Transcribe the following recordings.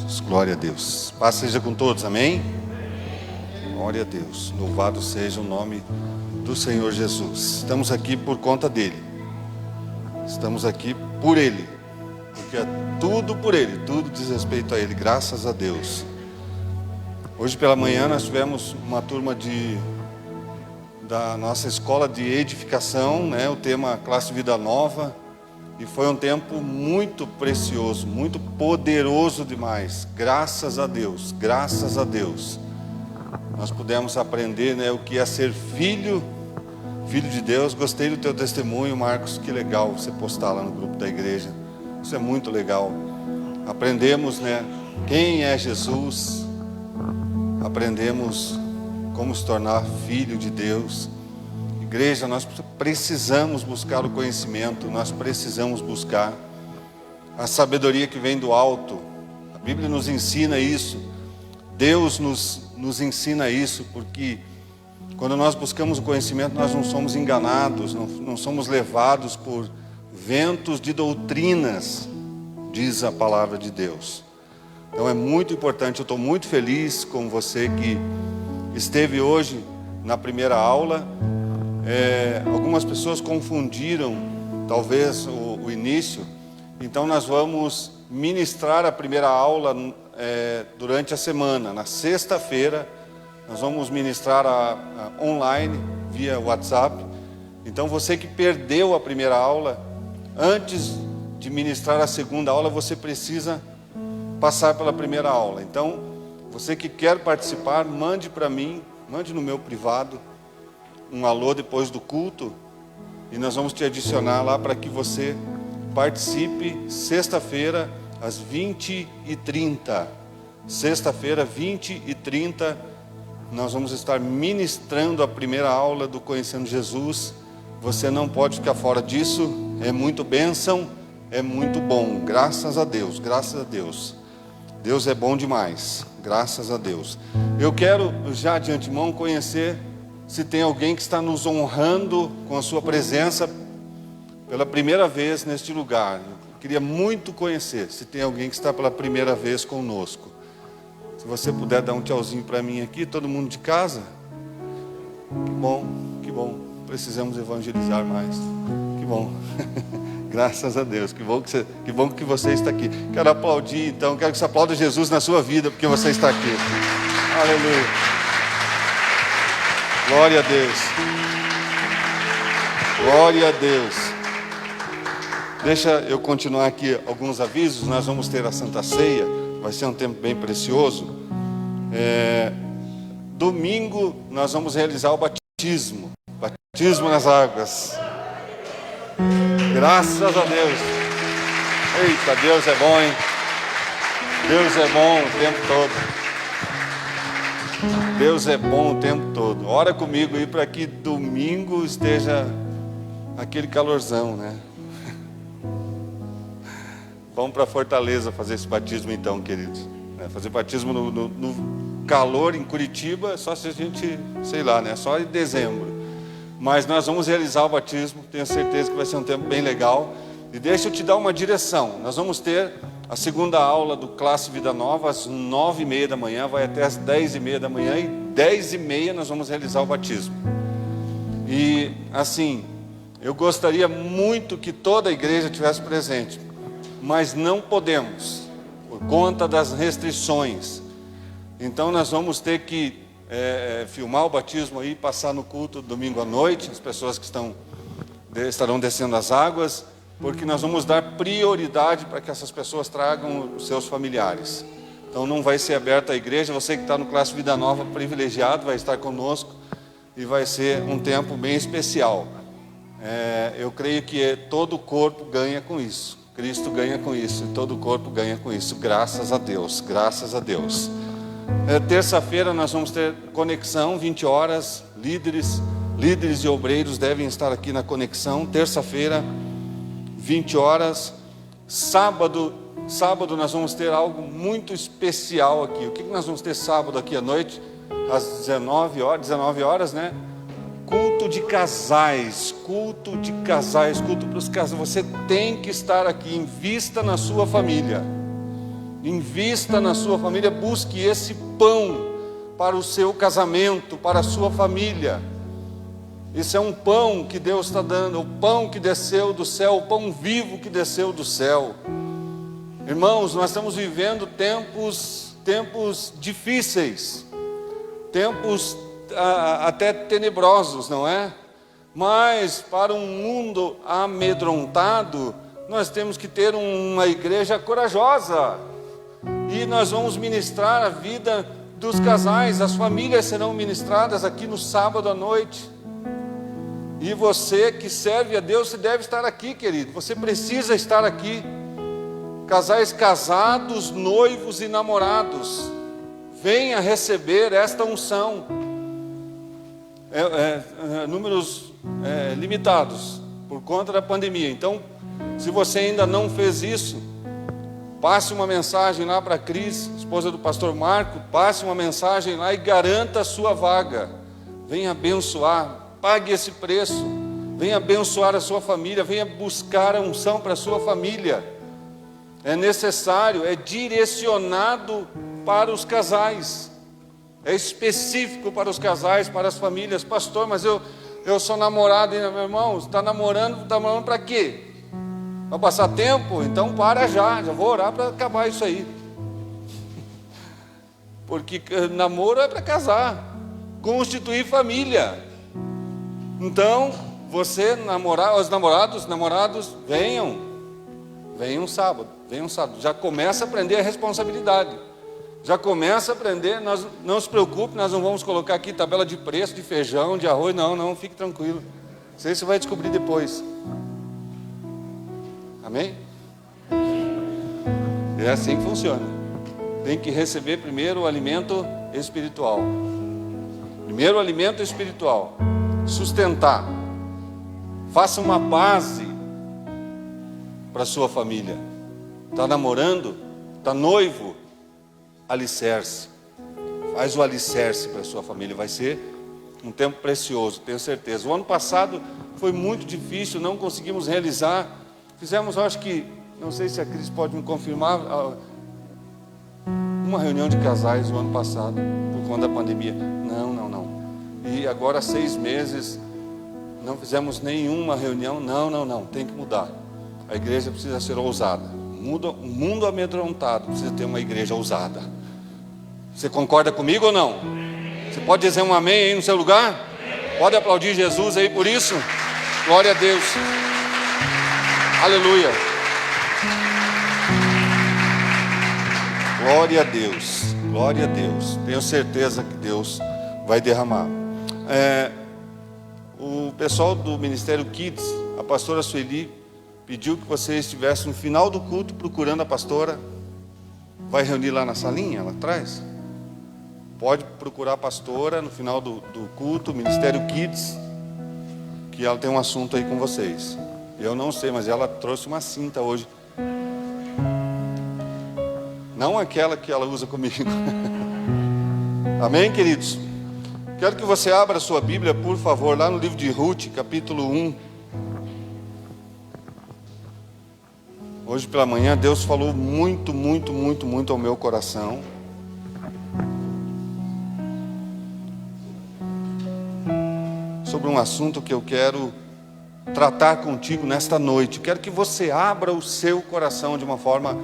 Jesus. Glória a Deus. Paz seja com todos, amém? Glória a Deus. Louvado seja o nome do Senhor Jesus. Estamos aqui por conta dEle. Estamos aqui por Ele. Porque é tudo por Ele, tudo diz respeito a Ele, graças a Deus. Hoje pela manhã nós tivemos uma turma da nossa escola de edificação, né? O tema Classe Vida Nova. E foi um tempo muito precioso, muito poderoso demais. Graças a Deus, graças a Deus. Nós pudemos aprender, né, o que é ser filho de Deus. Gostei do teu testemunho, Marcos, que legal você postar lá no grupo da igreja. Isso é muito legal. Aprendemos, né, quem é Jesus. Aprendemos como se tornar filho de Deus. Igreja, nós precisamos buscar o conhecimento, nós precisamos buscar a sabedoria que vem do alto. A Bíblia nos ensina isso, Deus nos ensina isso, porque quando nós buscamos o conhecimento, nós não somos enganados, não somos levados por ventos de doutrinas, diz a palavra de Deus. Então é muito importante, eu estou muito feliz com você que esteve hoje na primeira aula. Algumas pessoas confundiram talvez o início. Então nós vamos ministrar a primeira aula durante a semana. Na sexta-feira nós vamos ministrar online via WhatsApp. Então você que perdeu a primeira aula, antes de ministrar a segunda aula, você precisa passar pela primeira aula. Então você que quer participar, mande para mim, mande no meu privado um alô depois do culto, e nós vamos te adicionar lá para que você participe sexta-feira às 20h30. Sexta-feira, 20h30, nós vamos estar ministrando a primeira aula do Conhecendo Jesus. Você não pode ficar fora disso, é muito bênção, é muito bom, graças a Deus, graças a Deus. Deus é bom demais, graças a Deus. Eu quero já de antemão conhecer se tem alguém que está nos honrando com a sua presença pela primeira vez neste lugar. Eu queria muito conhecer se tem alguém que está pela primeira vez conosco. Se você puder dar um tchauzinho para mim aqui, todo mundo de casa. Que bom, que bom. Precisamos evangelizar mais. Que bom. Graças a Deus. Que bom que você está aqui. Quero aplaudir, então. Quero que você aplaude Jesus na sua vida, porque você está aqui. Aleluia. Glória a Deus. Glória a Deus. Deixa eu continuar aqui alguns avisos. Nós vamos ter a Santa Ceia. Vai ser um tempo bem precioso. Domingo nós vamos realizar o batismo. Batismo nas águas. Graças a Deus. Eita, Deus é bom, hein? Deus é bom o tempo todo. Deus é bom o tempo todo. Ora comigo aí para que domingo esteja aquele calorzão, né? Vamos para Fortaleza fazer esse batismo então, queridos. Fazer batismo no calor em Curitiba, só se a gente, sei lá, né? Só em dezembro. Mas nós vamos realizar o batismo, tenho certeza que vai ser um tempo bem legal. E deixa eu te dar uma direção. Nós vamos ter a segunda aula do Classe Vida Nova às 9h30 da manhã, vai até às 10h30 da manhã, e 10h30 nós vamos realizar o batismo. E assim, eu gostaria muito que toda a igreja estivesse presente, mas não podemos, por conta das restrições. Então nós vamos ter que filmar o batismo aí, passar no culto domingo à noite, as pessoas que estarão descendo as águas, porque nós vamos dar prioridade para que essas pessoas tragam os seus familiares. Então não vai ser aberta a igreja. Você que está no Classe Vida Nova, privilegiado, vai estar conosco, e vai ser um tempo bem especial. Eu creio que todo o corpo ganha com isso. Cristo ganha com isso, e todo o corpo ganha com isso. Graças a Deus, graças a Deus. Terça-feira nós vamos ter conexão, 20 horas, líderes e obreiros devem estar aqui na conexão, terça-feira, 20 horas, sábado nós vamos ter algo muito especial aqui. O que nós vamos ter sábado aqui à noite? Às 19 horas, né? Culto de casais, culto para os casais. Você tem que estar aqui, invista na sua família. Invista na sua família, busque esse pão para o seu casamento, para a sua família. Esse é um pão que Deus está dando, o pão que desceu do céu, o pão vivo que desceu do céu. Irmãos, nós estamos vivendo tempos difíceis, tempos até tenebrosos, não é? Mas para um mundo amedrontado, nós temos que ter uma igreja corajosa. E nós vamos ministrar a vida dos casais, as famílias serão ministradas aqui no sábado à noite. E você que serve a Deus, você deve estar aqui, querido. Você precisa estar aqui. Casais casados, noivos e namorados, venha receber esta unção. Números limitados por conta da pandemia. Então, se você ainda não fez isso, passe uma mensagem lá para a Cris, esposa do pastor Marco. Passe uma mensagem lá e garanta a sua vaga. Venha abençoar. Pague esse preço, venha abençoar a sua família, venha buscar a unção para a sua família. É necessário, é direcionado para os casais, é específico para os casais, para as famílias. Pastor, mas eu sou namorado ainda, meu irmão. Está namorando para quê? Para passar tempo? Então já vou orar para acabar isso aí. Porque namoro é para casar, constituir família. Então, você os namorados, venham sábado, já começa a aprender a responsabilidade, já começa a aprender. Não se preocupe, nós não vamos colocar aqui tabela de preço, de feijão, de arroz, não, fique tranquilo, isso aí você vai descobrir depois, amém? É assim que funciona, tem que receber primeiro o alimento espiritual, sustentar, faça uma base para a sua família. Está namorando, está noivo, alicerce, faz o alicerce para a sua família, vai ser um tempo precioso, tenho certeza. O ano passado foi muito difícil, não conseguimos realizar, fizemos, acho que, não sei se a Cris pode me confirmar, uma reunião de casais o ano passado, por conta da pandemia. Não. E agora 6 meses, não fizemos nenhuma reunião. Não, tem que mudar. A igreja precisa ser ousada. O mundo amedrontado precisa ter uma igreja ousada. Você concorda comigo ou não? Você pode dizer um amém aí no seu lugar? Pode aplaudir Jesus aí por isso? Glória a Deus. Aleluia. Glória a Deus. Glória a Deus. Tenho certeza que Deus vai derramar. O pessoal do Ministério Kids, a pastora Sueli, pediu que você estivesse no final do culto procurando a pastora. Vai reunir lá na salinha, lá atrás? Pode procurar a pastora no final do culto, Ministério Kids, que ela tem um assunto aí com vocês. Eu não sei, mas ela trouxe uma cinta hoje. Não aquela que ela usa comigo. Amém, queridos? Quero que você abra a sua Bíblia, por favor, lá no livro de Ruth, capítulo 1. Hoje pela manhã, Deus falou muito ao meu coração. Sobre um assunto que eu quero tratar contigo nesta noite. Quero que você abra o seu coração de uma forma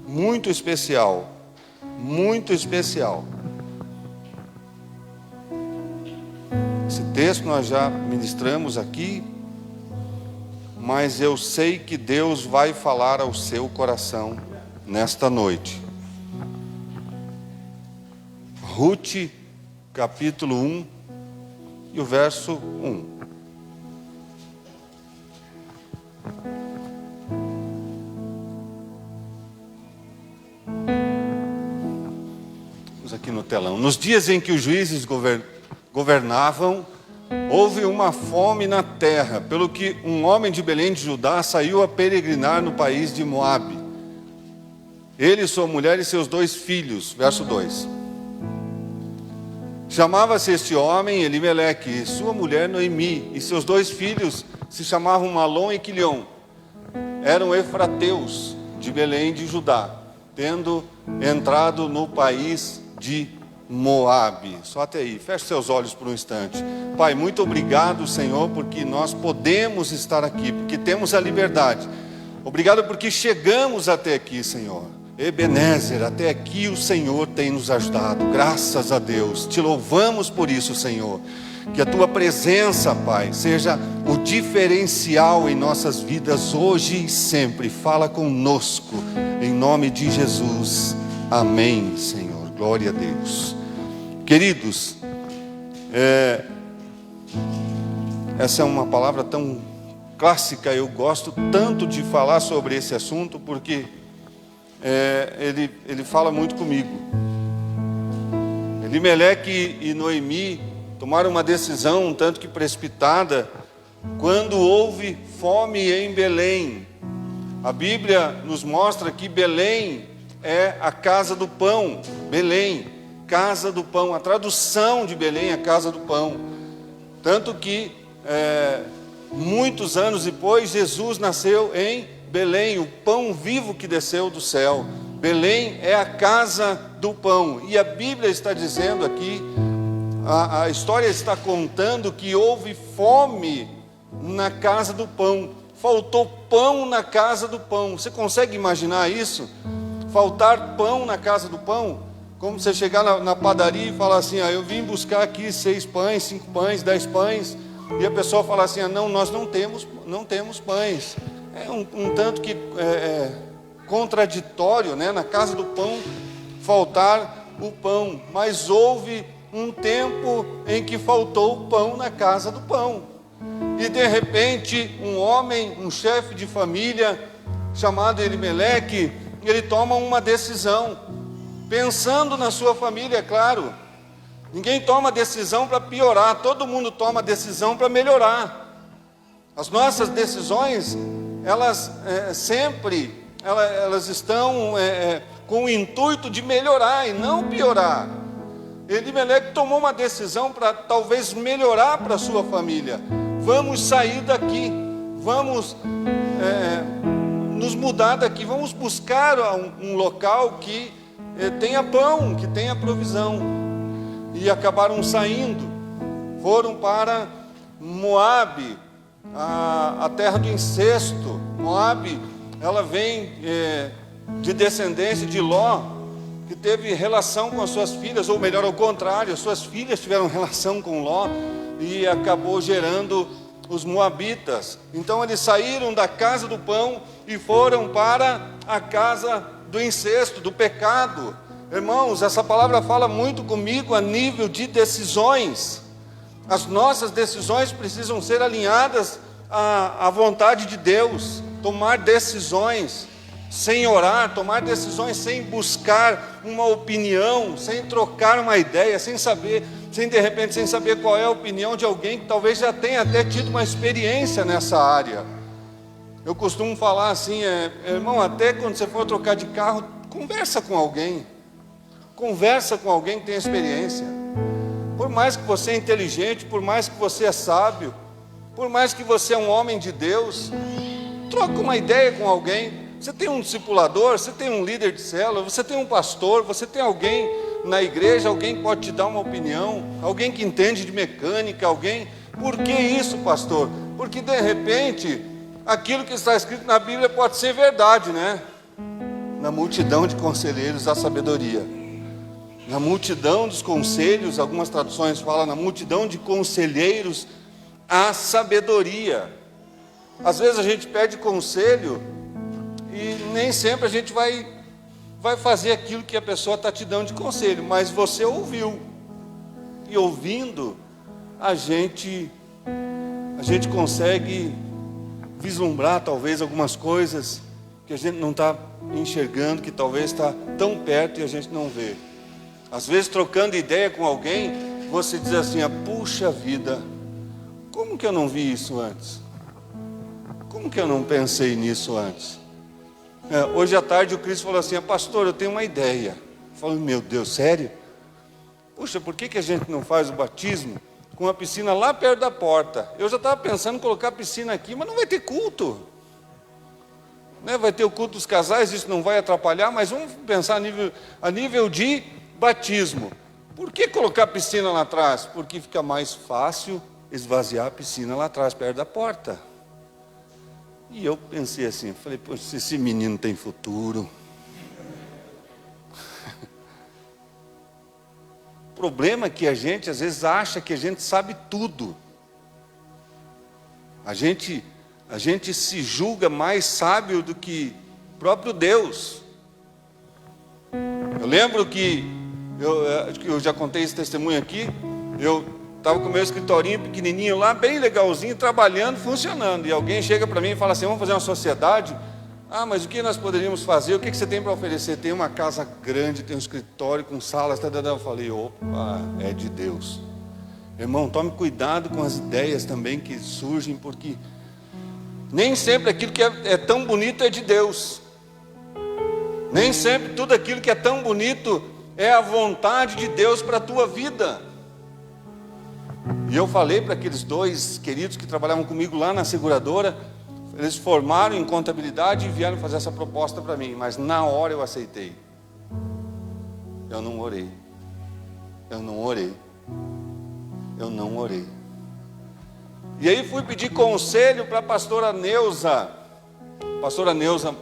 muito especial. Muito especial. Esse texto nós já ministramos aqui, mas eu sei que Deus vai falar ao seu coração nesta noite. Ruth, capítulo 1 e o verso 1. Vamos aqui no telão. Nos dias em que os juízes governavam, houve uma fome na terra, pelo que um homem de Belém de Judá saiu a peregrinar no país de Moabe. Ele, sua mulher e seus 2 filhos. Verso 2. Chamava-se este homem Elimeleque, e sua mulher Noemi, e seus 2 filhos se chamavam Malom e Quilion. Eram efrateus de Belém de Judá. tendo entrado no país de Moabe. Só até aí, feche seus olhos por um instante. Pai, muito obrigado, Senhor, porque nós podemos estar aqui, porque temos a liberdade. Obrigado porque chegamos até aqui, Senhor. Ebenezer, até aqui o Senhor tem nos ajudado, graças a Deus. Te louvamos por isso, Senhor. Que a Tua presença, Pai, seja o diferencial em nossas vidas hoje e sempre. Fala conosco, em nome de Jesus. Amém, Senhor. Glória a Deus. Queridos, essa é uma palavra tão clássica, eu gosto tanto de falar sobre esse assunto, porque ele fala muito comigo. Elimeleque e Noemi tomaram uma decisão um tanto que precipitada, quando houve fome em Belém. A Bíblia nos mostra que Belém é a casa do pão. Belém, casa do pão. A tradução de Belém é casa do pão. Tanto que muitos anos depois, Jesus nasceu em Belém, o pão vivo que desceu do céu. Belém é a casa do pão. E a Bíblia está dizendo aqui, a história está contando que houve fome na casa do pão. Faltou pão na casa do pão. Você consegue imaginar isso? Faltar pão na casa do pão? Como você chegar na padaria e falar assim, eu vim buscar aqui 6 pães, 5 pães, 10 pães, e a pessoa fala assim, não, nós não temos pães. É um tanto que contraditório, né? Na casa do pão faltar o pão, mas houve um tempo em que faltou o pão na casa do pão, e de repente um homem, um chefe de família chamado Elimeleque, ele toma uma decisão, pensando na sua família, é claro. Ninguém toma decisão para piorar, todo mundo toma decisão para melhorar. As nossas decisões, elas estão com o intuito de melhorar e não piorar. Elimeleque tomou uma decisão para talvez melhorar para a sua família. Vamos sair daqui, vamos nos mudar daqui, vamos buscar um local que tenha pão, que tenha provisão. E acabaram saindo, foram para Moabe, a terra do incesto. Moabe, ela vem de descendência de Ló, que teve relação com as suas filhas, ou melhor, ao contrário, as suas filhas tiveram relação com Ló, e acabou gerando os moabitas. Então eles saíram da casa do pão e foram para a casa do incesto, do pecado. Irmãos, essa palavra fala muito comigo a nível de decisões. As nossas decisões precisam ser alinhadas à vontade de Deus. Tomar decisões sem orar, tomar decisões sem buscar uma opinião, sem trocar uma ideia, sem saber qual é a opinião de alguém que talvez já tenha até tido uma experiência nessa área. Eu costumo falar assim, irmão, até quando você for trocar de carro, conversa com alguém que tem experiência. Por mais que você é inteligente, por mais que você é sábio, por mais que você é um homem de Deus, troca uma ideia com alguém. Você tem um discipulador, você tem um líder de célula, você tem um pastor, você tem alguém na igreja, alguém que pode te dar uma opinião, alguém que entende de mecânica, alguém. Por que isso, pastor? Porque de repente aquilo que está escrito na Bíblia pode ser verdade, né? Na multidão de conselheiros há sabedoria. Na multidão dos conselhos, algumas traduções falam, na multidão de conselheiros há sabedoria. Às vezes a gente pede conselho e nem sempre a gente vai fazer aquilo que a pessoa está te dando de conselho, mas você ouviu. E ouvindo, a gente consegue vislumbrar talvez algumas coisas que a gente não está enxergando, que talvez está tão perto e a gente não vê. Às vezes, trocando ideia com alguém, você diz assim, puxa vida, como que eu não vi isso antes? Como que eu não pensei nisso antes? Hoje à tarde o Cristo falou assim, pastor, eu tenho uma ideia. Eu falei, meu Deus, sério? Puxa, por que a gente não faz o batismo com a piscina lá perto da porta? Eu já estava pensando em colocar a piscina aqui, mas não vai ter culto. né? Vai ter o culto dos casais, isso não vai atrapalhar, mas vamos pensar a nível de batismo. Por que colocar a piscina lá atrás? Porque fica mais fácil esvaziar a piscina lá atrás, perto da porta. E eu pensei assim, falei, poxa, esse menino tem futuro. O problema é que a gente às vezes acha que a gente sabe tudo. A gente se julga mais sábio do que o próprio Deus. Eu lembro que, acho que eu já contei esse testemunho aqui, eu estava com o meu escritorinho pequenininho lá, bem legalzinho, trabalhando, funcionando. E alguém chega para mim e fala assim, vamos fazer uma sociedade? Ah, mas o que nós poderíamos fazer? O que você tem para oferecer? Tem uma casa grande, tem um escritório com salas. Eu falei, opa, é de Deus. Irmão, tome cuidado com as ideias também que surgem, porque nem sempre aquilo que é tão bonito é de Deus. Nem sempre tudo aquilo que é tão bonito é a vontade de Deus para a tua vida. E eu falei para aqueles dois queridos que trabalhavam comigo lá na seguradora, eles formaram em contabilidade e vieram fazer essa proposta para mim, mas na hora eu aceitei. Eu não orei. E aí fui pedir conselho para a pastora Neuza. Pastora Neuza,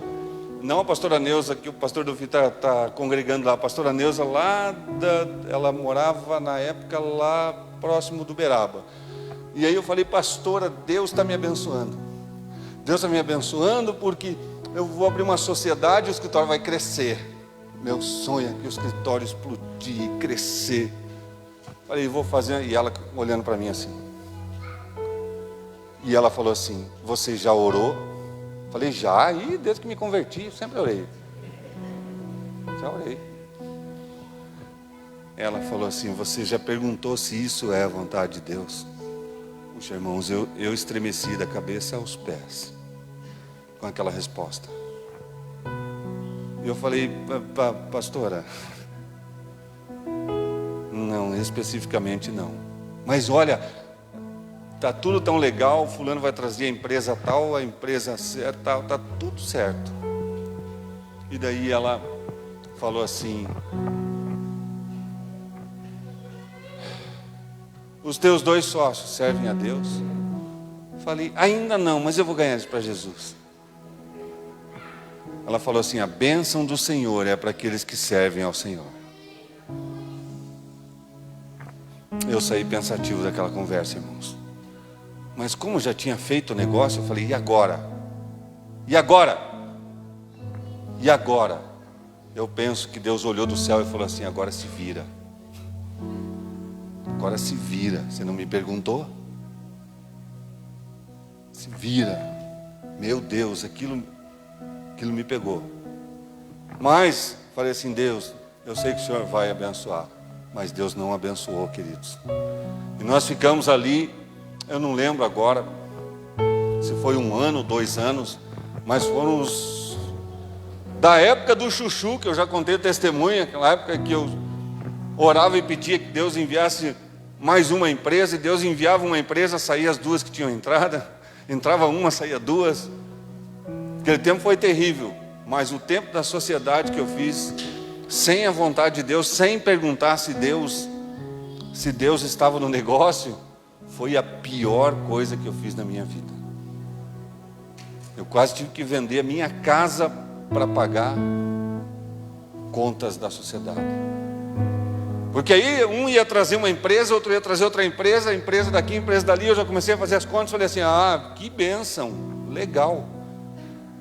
não a pastora Neuza que o pastor do Vitor está congregando lá. A pastora Neuza ela morava na época lá próximo do Uberaba. E aí eu falei, pastora, Deus está me abençoando. Deus está me abençoando porque eu vou abrir uma sociedade e o escritório vai crescer. Meu sonho é que o escritório explodir, crescer. Falei, vou fazer. E ela olhando para mim assim. E ela falou assim, você já orou? Falei, já. E desde que me converti, sempre orei. Já orei. Ela falou assim, você já perguntou se isso é a vontade de Deus? Puxa, irmãos, eu estremeci da cabeça aos pés com aquela resposta. E eu falei, pastora, não, especificamente não. Mas olha, tá tudo tão legal, fulano vai trazer a empresa tal, a empresa certa, tá tudo certo. E daí ela falou assim, os teus dois sócios servem a Deus? Falei, ainda não, mas eu vou ganhar eles para Jesus. Ela falou assim, a bênção do Senhor é para aqueles que servem ao Senhor. Eu saí pensativo daquela conversa, irmãos. Mas como já tinha feito o negócio, eu falei, e agora? E agora? E agora? Eu penso que Deus olhou do céu e falou assim, agora se vira. Agora se vira. Você não me perguntou? Se vira. Meu Deus, aquilo me pegou. Mas falei assim, Deus, eu sei que o Senhor vai abençoar, mas Deus não abençoou, queridos. E nós ficamos ali, eu não lembro agora se foi 1 ano, 2 anos, mas foram os da época do chuchu, que eu já contei o testemunho, aquela época que eu orava e pedia que Deus enviasse mais uma empresa, e Deus enviava uma empresa, saía as 2 que tinham entrada, entrava uma, saía 2. Aquele tempo foi terrível, mas o tempo da sociedade que eu fiz, sem a vontade de Deus, sem perguntar se Deus estava no negócio, foi a pior coisa que eu fiz na minha vida. Eu quase tive que vender a minha casa para pagar contas da sociedade. Porque aí um ia trazer uma empresa, outro ia trazer outra empresa, a empresa daqui, a empresa dali. Eu já comecei a fazer as contas, falei assim, que bênção, legal.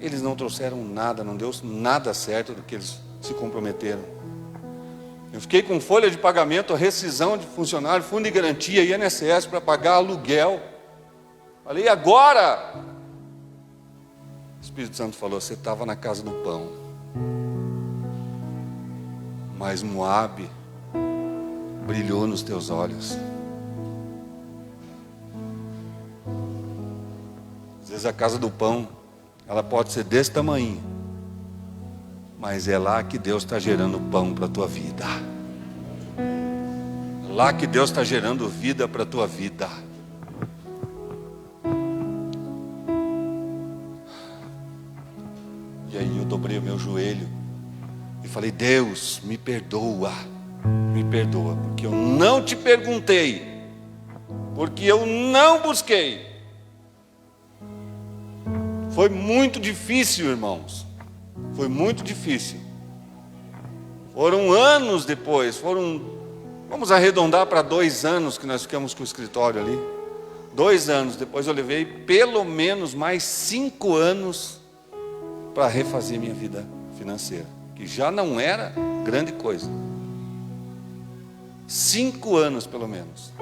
Eles não trouxeram nada, não deu nada certo do que eles se comprometeram. Eu fiquei com folha de pagamento, rescisão de funcionário, fundo de garantia, INSS para pagar aluguel. Falei, e agora? O Espírito Santo falou, você estava na casa do pão. Mas Moabe brilhou nos teus olhos. Às vezes a casa do pão, ela pode ser desse tamanho, mas é lá que Deus está gerando pão para a tua vida. Lá que Deus está gerando vida para a tua vida. E aí eu dobrei o meu joelho e falei: Deus, me perdoa, porque eu não te perguntei, porque eu não busquei. Foi muito difícil, irmãos, foi muito difícil. Foram anos depois, vamos arredondar para 2 anos que nós ficamos com o escritório ali. 2 anos depois eu levei pelo menos mais 5 anos para refazer minha vida financeira, que já não era grande coisa. 5 anos pelo menos.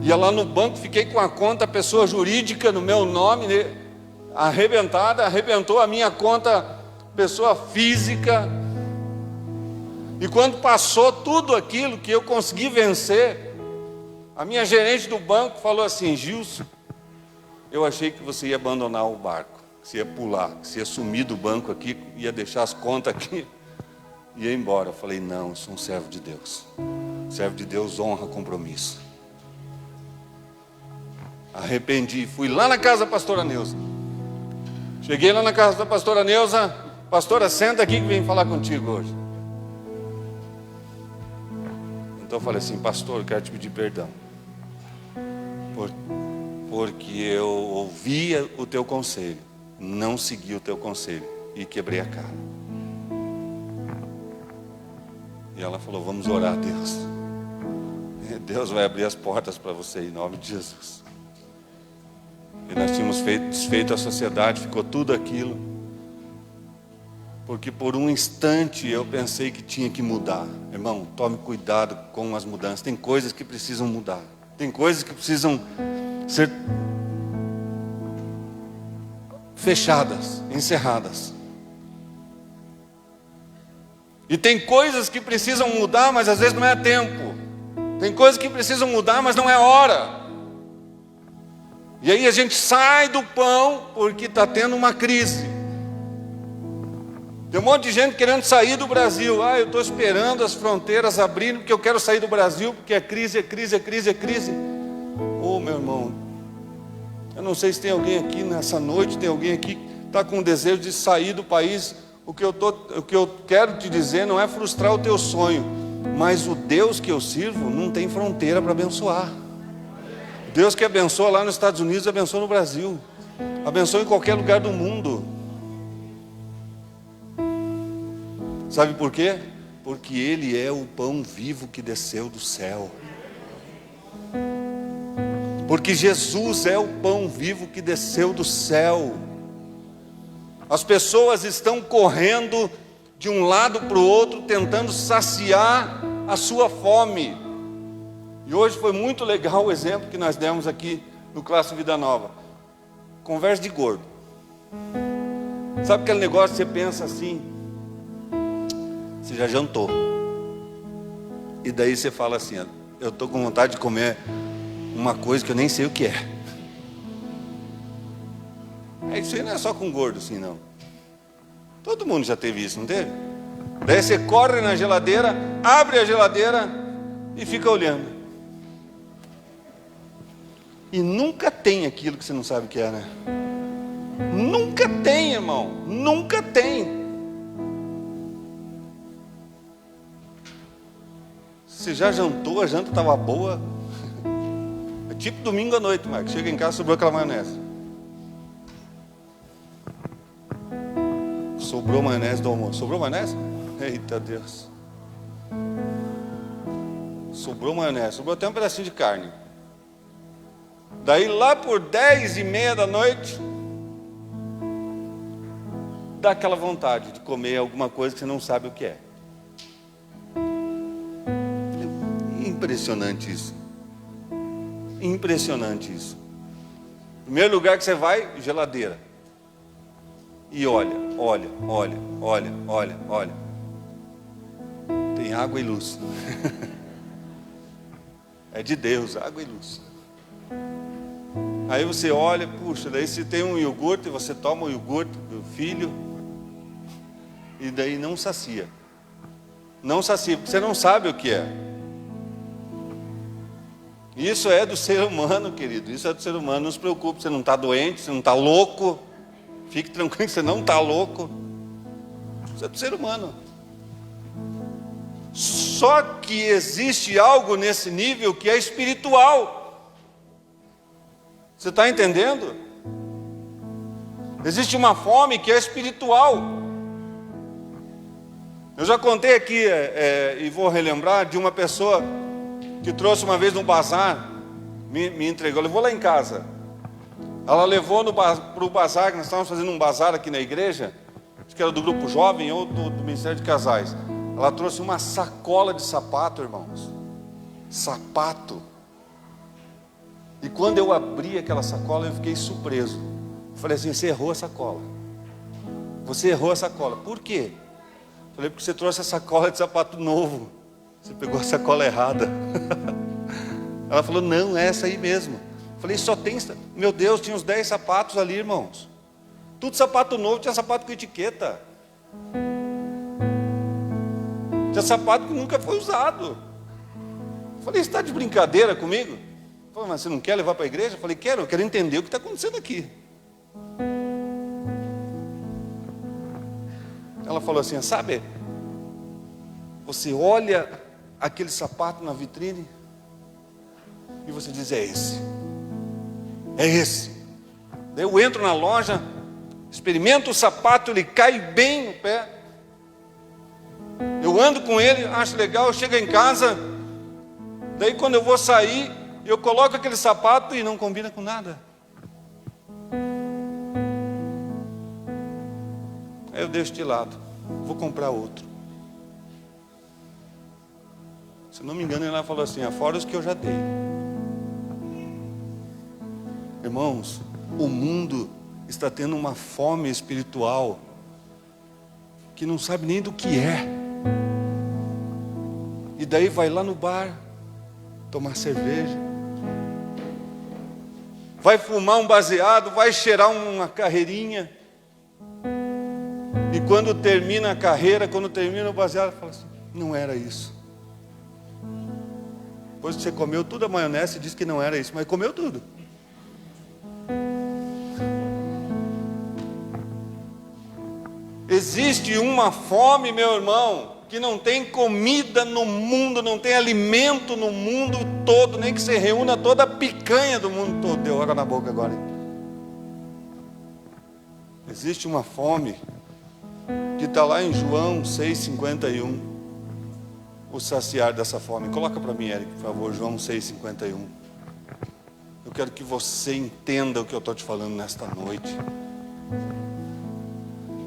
Ia lá no banco, fiquei com a conta pessoa jurídica no meu nome, né, arrebentada, arrebentou a minha conta pessoa física. E quando passou tudo aquilo que eu consegui vencer, a minha gerente do banco falou assim: Gilson, eu achei que você ia abandonar o barco, que você ia pular, que você ia sumir do banco aqui, ia deixar as contas aqui e ia embora. Eu falei: não, eu sou um servo de Deus. Servo de Deus honra compromisso. Arrependi, fui lá na casa da pastora Neuza. Cheguei lá na casa da pastora Neuza: pastora, senta aqui que vem falar contigo hoje. Então eu falei assim: pastor, eu quero te pedir perdão, porque eu ouvia o teu conselho, não segui o teu conselho e quebrei a cara. E ela falou: vamos orar a Deus. Deus vai abrir as portas para você em nome de Jesus. E nós tínhamos desfeito a sociedade, ficou tudo aquilo, porque por um instante eu pensei que tinha que mudar. Irmão, tome cuidado com as mudanças. Tem coisas que precisam mudar. Tem coisas que precisam ser fechadas, encerradas. E tem coisas que precisam mudar, mas às vezes não é tempo. Tem coisas que precisam mudar, mas não é hora. E aí a gente sai do pão porque está tendo uma crise. Tem um monte de gente querendo sair do Brasil. Eu estou esperando as fronteiras abrirem porque eu quero sair do Brasil, porque é crise, é crise, é crise, é crise. Meu irmão, eu não sei se tem alguém aqui nessa noite, tem alguém aqui que está com o desejo de sair do país. O que eu quero te dizer não é frustrar o teu sonho, mas o Deus que eu sirvo não tem fronteira para abençoar. Deus que abençoa lá nos Estados Unidos, abençoa no Brasil, abençoa em qualquer lugar do mundo. Sabe por quê? Porque Ele é o pão vivo que desceu do céu. Porque Jesus é o pão vivo que desceu do céu. As pessoas estão correndo de um lado para o outro, tentando saciar a sua fome. E hoje foi muito legal o exemplo que nós demos aqui no Classe Vida Nova. Conversa de gordo. Sabe aquele negócio que você pensa assim: você já jantou, e daí você fala assim: eu estou com vontade de comer uma coisa que eu nem sei o que é. Isso aí não é só com gordo assim, não. Todo mundo já teve isso, não teve? Daí você corre na geladeira, abre a geladeira e fica olhando. E nunca tem aquilo que você não sabe o que é, né? Nunca tem, irmão. Nunca tem. Você já jantou, a janta estava boa. É tipo domingo à noite, Marcos. Chega em casa, sobrou aquela maionese. Sobrou maionese do almoço. Sobrou maionese? Eita Deus. Sobrou maionese. Sobrou até um pedacinho de carne. Daí lá por 10:30 da noite, dá aquela vontade de comer alguma coisa que você não sabe o que é. Impressionante isso. Impressionante isso. Primeiro lugar que você vai, geladeira. E olha. Tem água e luz. É de Deus, água e luz. Aí você olha, puxa, daí se tem um iogurte, você toma o iogurte do filho, e daí não sacia. Não sacia, porque você não sabe o que é. Isso é do ser humano, querido. Isso é do ser humano. Não se preocupe, você não está doente, você não está louco. Fique tranquilo que você não está louco. Você é do ser humano. Só que existe algo nesse nível que é espiritual. Você está entendendo? Existe uma fome que é espiritual. Eu já contei aqui, e vou relembrar, de uma pessoa que trouxe uma vez no bazar, me entregou, levou lá em casa. Ela levou para o bazar, que nós estávamos fazendo um bazar aqui na igreja, acho que era do grupo jovem ou do Ministério de Casais. Ela trouxe uma sacola de sapato, irmãos. Sapato. E quando eu abri aquela sacola, eu fiquei surpreso. Eu falei assim: você errou a sacola. Você errou a sacola. Por quê? Eu falei: porque você trouxe a sacola de sapato novo. Você pegou a sacola errada. Ela falou: não, é essa aí mesmo. Eu falei: só tem... Meu Deus, tinha uns 10 sapatos ali, irmãos. Tudo sapato novo, tinha sapato com etiqueta. Tinha sapato que nunca foi usado. Eu falei: você está de brincadeira comigo? Eu falei: mas você não quer levar para a igreja? Eu falei: quero, eu quero entender o que está acontecendo aqui. Ela falou assim: sabe, você olha aquele sapato na vitrine e você diz: é esse. É esse. Daí eu entro na loja, experimento o sapato, ele cai bem no pé. Eu ando com ele, acho legal, eu chego em casa. Daí quando eu vou sair, eu coloco aquele sapato e não combina com nada. Aí eu deixo de lado, vou comprar outro. Se não me engano, ela falou assim: fora os que eu já dei. Irmãos, o mundo está tendo uma fome espiritual que não sabe nem do que é. E daí vai lá no bar tomar cerveja, vai fumar um baseado, vai cheirar uma carreirinha. E quando termina a carreira, quando termina o baseado, fala assim: não era isso. Depois que você comeu tudo a maionese, diz que não era isso, mas comeu tudo. Existe uma fome, meu irmão, que não tem comida no mundo, não tem alimento no mundo todo, nem que se reúna toda a picanha do mundo todo. Deu água na boca agora, hein? Existe uma fome que está lá em João 6,51. O saciar dessa fome. Coloca para mim, Eric, por favor, João 6,51. Eu quero que você entenda o que eu estou te falando nesta noite.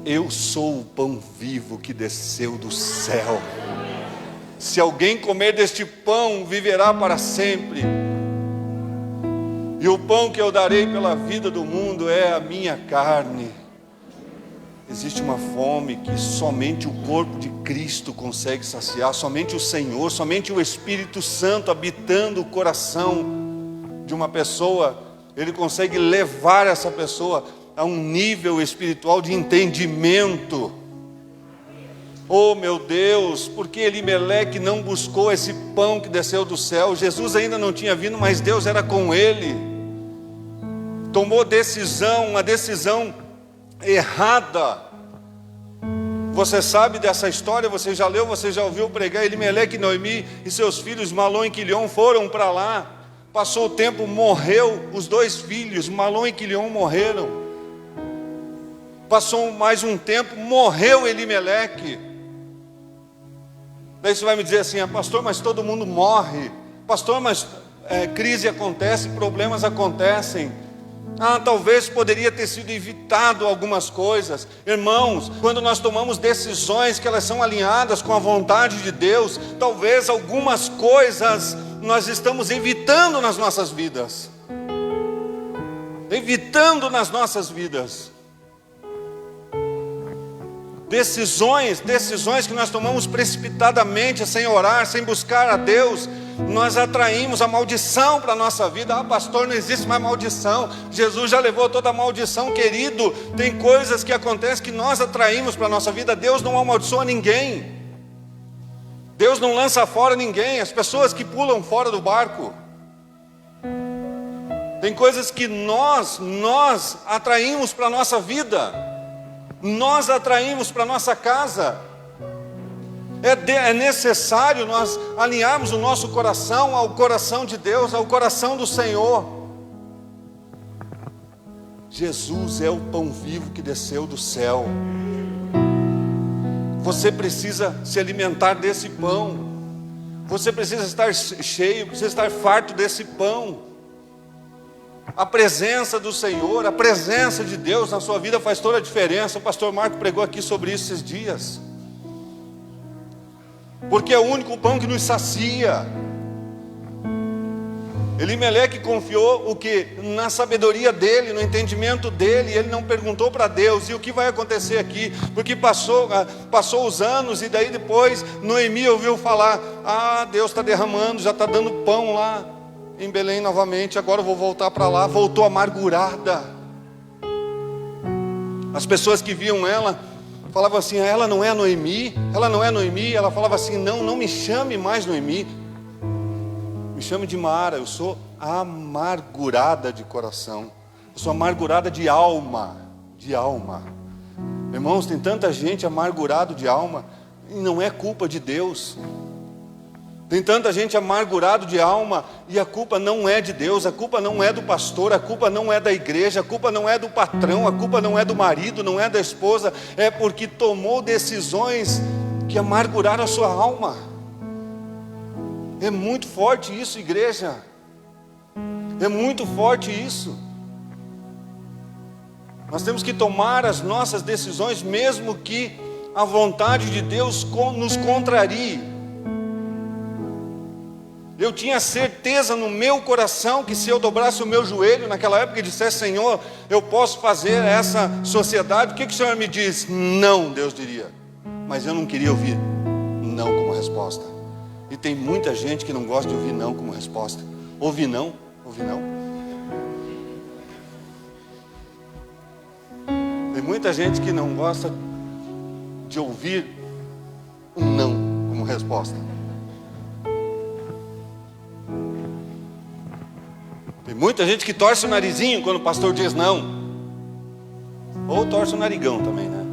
Eu sou o pão vivo que desceu do céu. Se alguém comer deste pão, viverá para sempre. E o pão que eu darei pela vida do mundo é a minha carne. Existe uma fome que somente o corpo de Cristo consegue saciar, somente o Senhor, somente o Espírito Santo habitando o coração de uma pessoa, ele consegue levar essa pessoa a um nível espiritual de entendimento. Oh meu Deus, porque Elimeleque não buscou esse pão que desceu do céu? Jesus ainda não tinha vindo, mas Deus era com ele. Tomou decisão, uma decisão errada. Você sabe dessa história, você já leu, você já ouviu pregar. Elimeleque, Noemi e seus filhos Malom e Quilion foram para lá. Passou o tempo, morreu os 2 filhos, Malom e Quilion morreram. Passou mais um tempo, morreu Elimeleque. Daí você vai me dizer assim: pastor, mas todo mundo morre. Pastor, mas crise acontece, problemas acontecem. Talvez poderia ter sido evitado algumas coisas. Irmãos, quando nós tomamos decisões que elas são alinhadas com a vontade de Deus, talvez algumas coisas nós estamos evitando nas nossas vidas. Evitando nas nossas vidas. Decisões que nós tomamos precipitadamente, sem orar, sem buscar a Deus, nós atraímos a maldição para a nossa vida. Pastor, não existe mais maldição, Jesus já levou toda a maldição. Querido, tem coisas que acontecem que nós atraímos para a nossa vida. Deus não amaldiçoa ninguém, Deus não lança fora ninguém. As pessoas que pulam fora do barco, Tem coisas que nós atraímos para a nossa vida, nós atraímos para a nossa casa. É necessário nós alinharmos o nosso coração ao coração de Deus, ao coração do Senhor. Jesus é o pão vivo que desceu do céu. Você precisa se alimentar desse pão. Você precisa estar cheio, precisa estar farto desse pão. A presença do Senhor, a presença de Deus na sua vida faz toda a diferença. O pastor Marco pregou aqui sobre isso esses dias. Porque é o único pão que nos sacia. Elimeleque confiou o que? Na sabedoria dele, no entendimento dele. Ele não perguntou para Deus, e o que vai acontecer aqui? Porque passou os anos, e daí depois Noemi ouviu falar: Deus está derramando, já está dando pão lá em Belém novamente, agora eu vou voltar para lá. Voltou amargurada. As pessoas que viam ela falavam assim: ela não é Noemi, ela não é Noemi. Ela falava assim: não me chame mais Noemi, me chame de Mara. Eu sou amargurada de coração, eu sou amargurada de alma, Irmãos, tem tanta gente amargurado de alma, e não é culpa de Deus. Tem tanta gente amargurado de alma, e a culpa não é de Deus, a culpa não é do pastor, a culpa não é da igreja, a culpa não é do patrão, a culpa não é do marido, não é da esposa. É porque tomou decisões que amarguraram a sua alma. É muito forte isso, igreja. É muito forte isso. Nós temos que tomar as nossas decisões, mesmo que a vontade de Deus nos contrarie. Eu tinha certeza no meu coração que se eu dobrasse o meu joelho naquela época e dissesse: Senhor, eu posso fazer essa sociedade, o que o Senhor me diz? Não, Deus diria. Mas eu não queria ouvir não como resposta. E tem muita gente que não gosta de ouvir não como resposta. Ouvir não. Tem muita gente que não gosta de ouvir um não como resposta. Tem muita gente que torce o narizinho quando o pastor diz não. Ou torce o narigão também, né?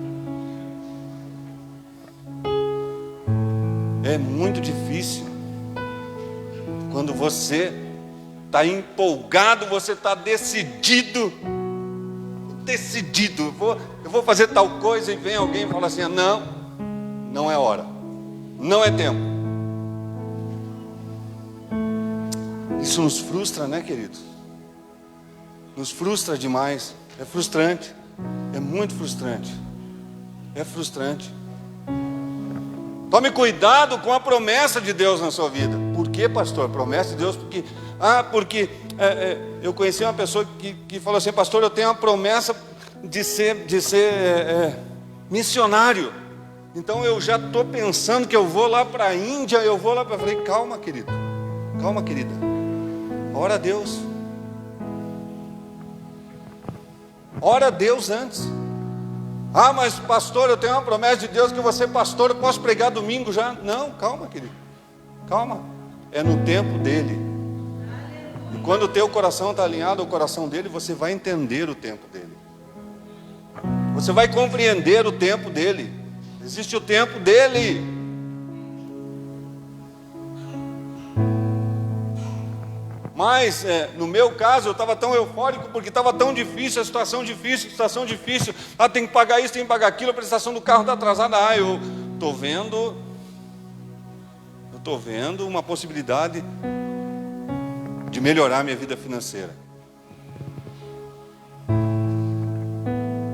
É muito difícil. Quando você está empolgado, você está decidido, eu vou fazer tal coisa, e vem alguém e fala assim: não é hora, não é tempo. Isso nos frustra, né, queridos? Nos frustra demais. É frustrante. É muito frustrante. É frustrante. Tome cuidado com a promessa de Deus na sua vida. Por que, pastor? Promessa de Deus? Porque eu conheci uma pessoa que falou assim: pastor, eu tenho uma promessa de ser missionário. Então eu já estou pensando que eu vou lá para a Índia, eu vou lá para... Falei: calma, querido. Calma, querida. Ora a Deus. Ora a Deus antes. Mas pastor, eu tenho uma promessa de Deus que eu vou ser pastor, eu posso pregar domingo já? Não, calma, querido. Calma. É no tempo dele. E quando o teu coração está alinhado ao coração dele, você vai entender o tempo dele. Você vai compreender o tempo dele. Existe o tempo dele. Mas no meu caso eu estava tão eufórico porque estava tão difícil, a situação difícil. Tem que pagar isso, tem que pagar aquilo, a prestação do carro está atrasada. Eu estou vendo uma possibilidade de melhorar minha vida financeira.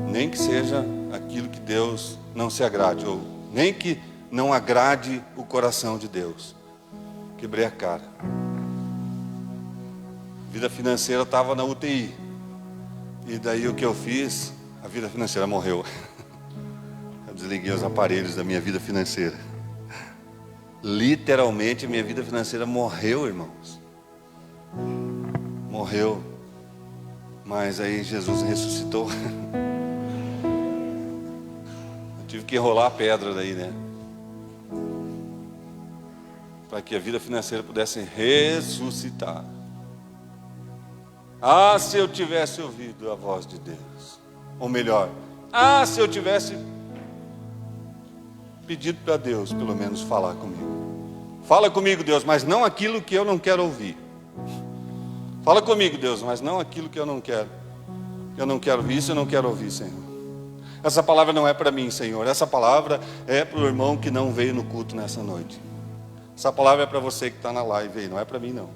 Nem que seja aquilo que Deus não se agrade, ou nem que não agrade o coração de Deus. Quebrei a cara. Vida financeira estava na UTI. E daí o que eu fiz? A vida financeira morreu. Eu desliguei os aparelhos da minha vida financeira. Literalmente a minha vida financeira morreu, irmãos. Morreu. Mas aí Jesus ressuscitou. Eu tive que rolar a pedra daí, né? Para que a vida financeira pudesse ressuscitar. Ah, se eu tivesse ouvido a voz de Deus. Ou melhor, se eu tivesse pedido para Deus, pelo menos, falar comigo. Fala comigo, Deus, mas não aquilo que eu não quero ouvir. Fala comigo, Deus, mas não aquilo que eu não quero. Eu não quero ouvir isso, eu não quero ouvir, Senhor. Essa palavra não é para mim, Senhor. Essa palavra é para o irmão que não veio no culto nessa noite. Essa palavra é para você que está na live aí, não é para mim, não.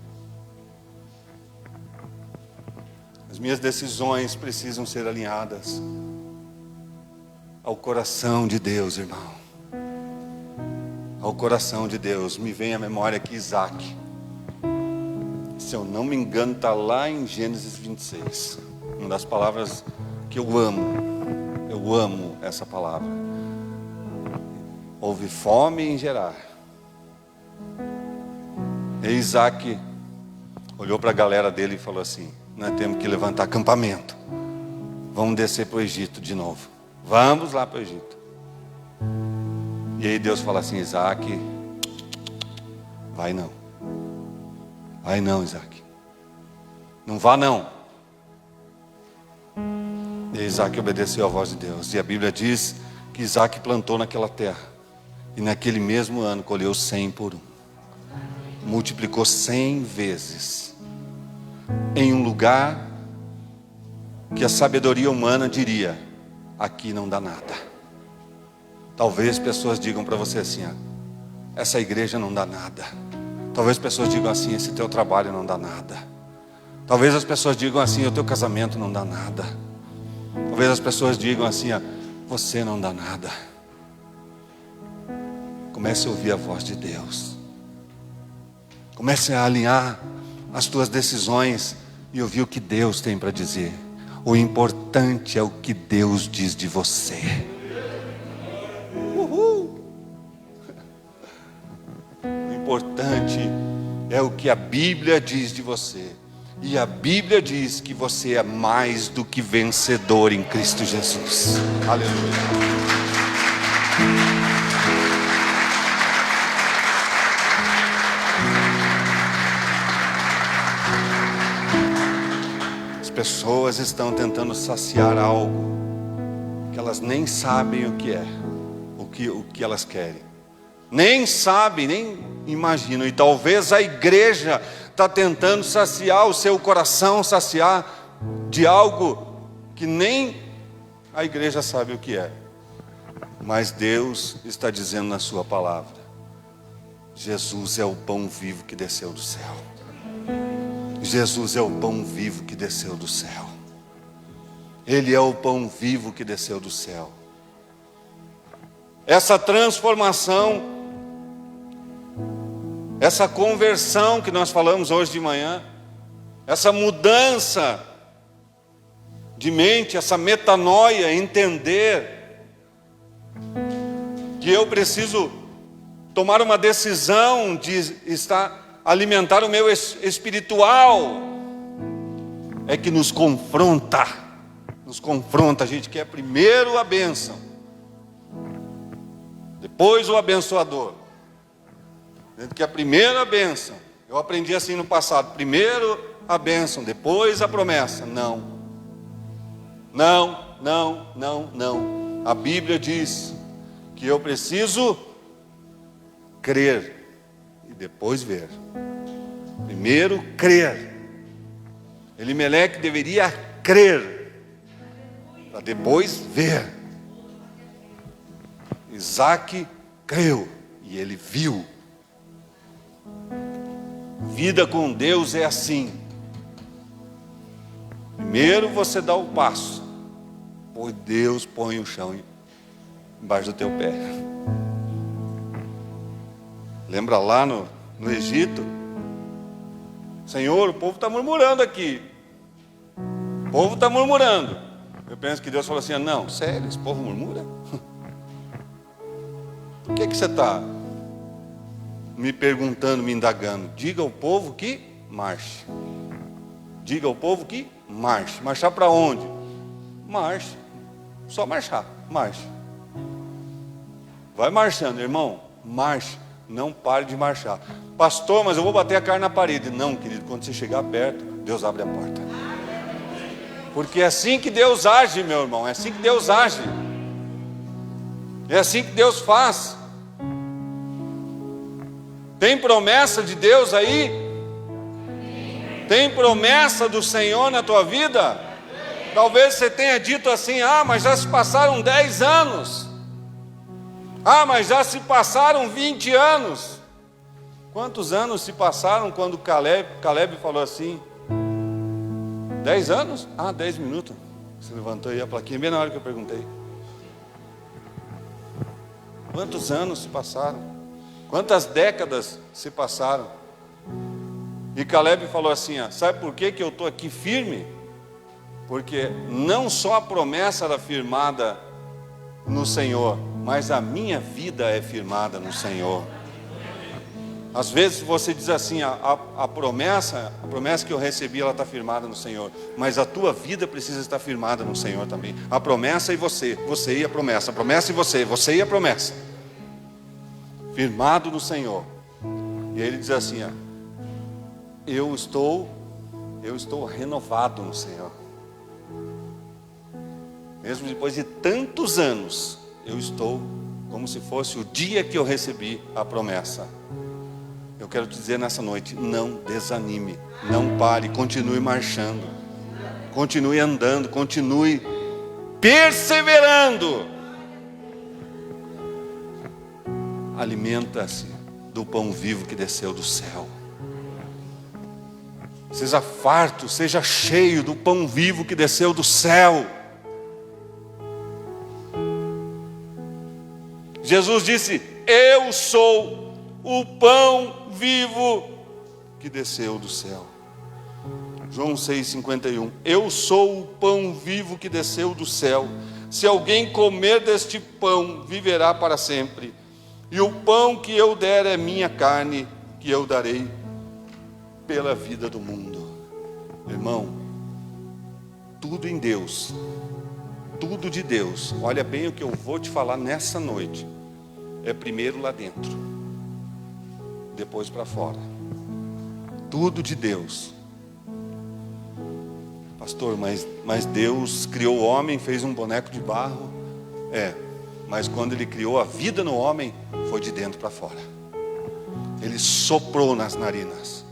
As minhas decisões precisam ser alinhadas ao coração de Deus, irmão. Ao coração de Deus. Me vem à memória que Isaac, se eu não me engano, está lá em Gênesis 26. Uma das palavras que eu amo essa palavra. Houve fome em Gerar. E Isaac olhou para a galera dele e falou assim: nós temos que levantar acampamento. Vamos descer para o Egito de novo. Vamos lá para o Egito. E aí Deus fala assim: Isaac, vai não. Vai não, Isaac. Não vá não. E Isaac obedeceu à voz de Deus. E a Bíblia diz que Isaac plantou naquela terra. E naquele mesmo ano colheu 100 por 1. Multiplicou 100 vezes. Em um lugar que a sabedoria humana diria: aqui não dá nada. Talvez pessoas digam para você assim: essa igreja não dá nada. Talvez pessoas digam assim: esse teu trabalho não dá nada. Talvez as pessoas digam assim: o teu casamento não dá nada. Talvez as pessoas digam assim: você não dá nada. Comece a ouvir a voz de Deus. Comece a alinhar as tuas decisões e ouvir o que Deus tem para dizer. O importante é o que Deus diz de você. O importante é o que a Bíblia diz de você. E a Bíblia diz que você é mais do que vencedor em Cristo Jesus. Aleluia. As pessoas estão tentando saciar algo que elas nem sabem o que é, o que elas querem. Nem sabem, nem imaginam. E talvez a igreja está tentando saciar o seu coração, saciar de algo que nem a igreja sabe o que é. Mas Deus está dizendo na sua palavra: Jesus é o pão vivo que desceu do céu. Jesus é o pão vivo que desceu do céu. Ele é o pão vivo que desceu do céu. Essa transformação, essa conversão que nós falamos hoje de manhã, essa mudança de mente, essa metanoia, entender que eu preciso tomar uma decisão de alimentar o meu espiritual, é que nos confronta. A gente quer primeiro a bênção, depois o abençoador. Que a primeira bênção, eu aprendi assim no passado: primeiro a bênção, depois a promessa. Não. A Bíblia diz que eu preciso crer e depois ver. Primeiro crer. Elimeleque deveria crer para depois ver. Isaac creu e ele viu. Vida com Deus é assim. Primeiro você dá o passo, pois Deus põe o chão embaixo do teu pé. Lembra lá no Egito? Senhor, o povo está murmurando aqui. O povo está murmurando. Eu penso que Deus falou assim: não, sério, esse povo murmura? Por que você está me perguntando, me indagando? Diga ao povo que marche. Diga ao povo que marche. Marchar para onde? Marche. Só marchar. Marche. Vai marchando, irmão. Marche. Não pare de marchar. Pastor, mas eu vou bater a cara na parede. Não, querido. Quando você chegar perto, Deus abre a porta. Porque é assim que Deus age, meu irmão, é assim que Deus age. É assim que Deus faz. Tem promessa de Deus aí? Tem promessa do Senhor na tua vida? Talvez você tenha dito assim: ah, mas já se passaram 10 anos. Ah, mas já se passaram 20 anos. Quantos anos se passaram quando Caleb falou assim? 10 anos? Ah, 10 minutos. Você levantou aí a plaquinha bem na hora que eu perguntei. Quantos anos se passaram? Quantas décadas se passaram? E Caleb falou assim: ó, sabe por que eu estou aqui firme? Porque não só a promessa era firmada no Senhor, mas a minha vida é firmada no Senhor. Às vezes você diz assim: a promessa que eu recebi, ela está firmada no Senhor, mas a tua vida precisa estar firmada no Senhor também. A promessa e você e a promessa e você e a promessa, firmado no Senhor. E aí ele diz assim: ó, eu estou renovado no Senhor. Mesmo depois de tantos anos, eu estou como se fosse o dia que eu recebi a promessa. Eu quero te dizer nessa noite: não desanime, não pare, continue marchando, continue andando, continue perseverando. Alimenta-se do pão vivo que desceu do céu. Seja farto, seja cheio do pão vivo que desceu do céu. Jesus disse: eu sou o pão vivo que desceu do céu. João 6,51. Eu sou o pão vivo que desceu do céu. Se alguém comer deste pão, viverá para sempre. E o pão que eu der é minha carne, que eu darei pela vida do mundo. Irmão, tudo em Deus, tudo de Deus, olha bem o que eu vou te falar nessa noite, é primeiro lá dentro, depois para fora. Tudo de Deus. Pastor, mas Deus criou o homem, fez um boneco de barro. Mas quando Ele criou a vida no homem, foi de dentro para fora. Ele soprou nas narinas.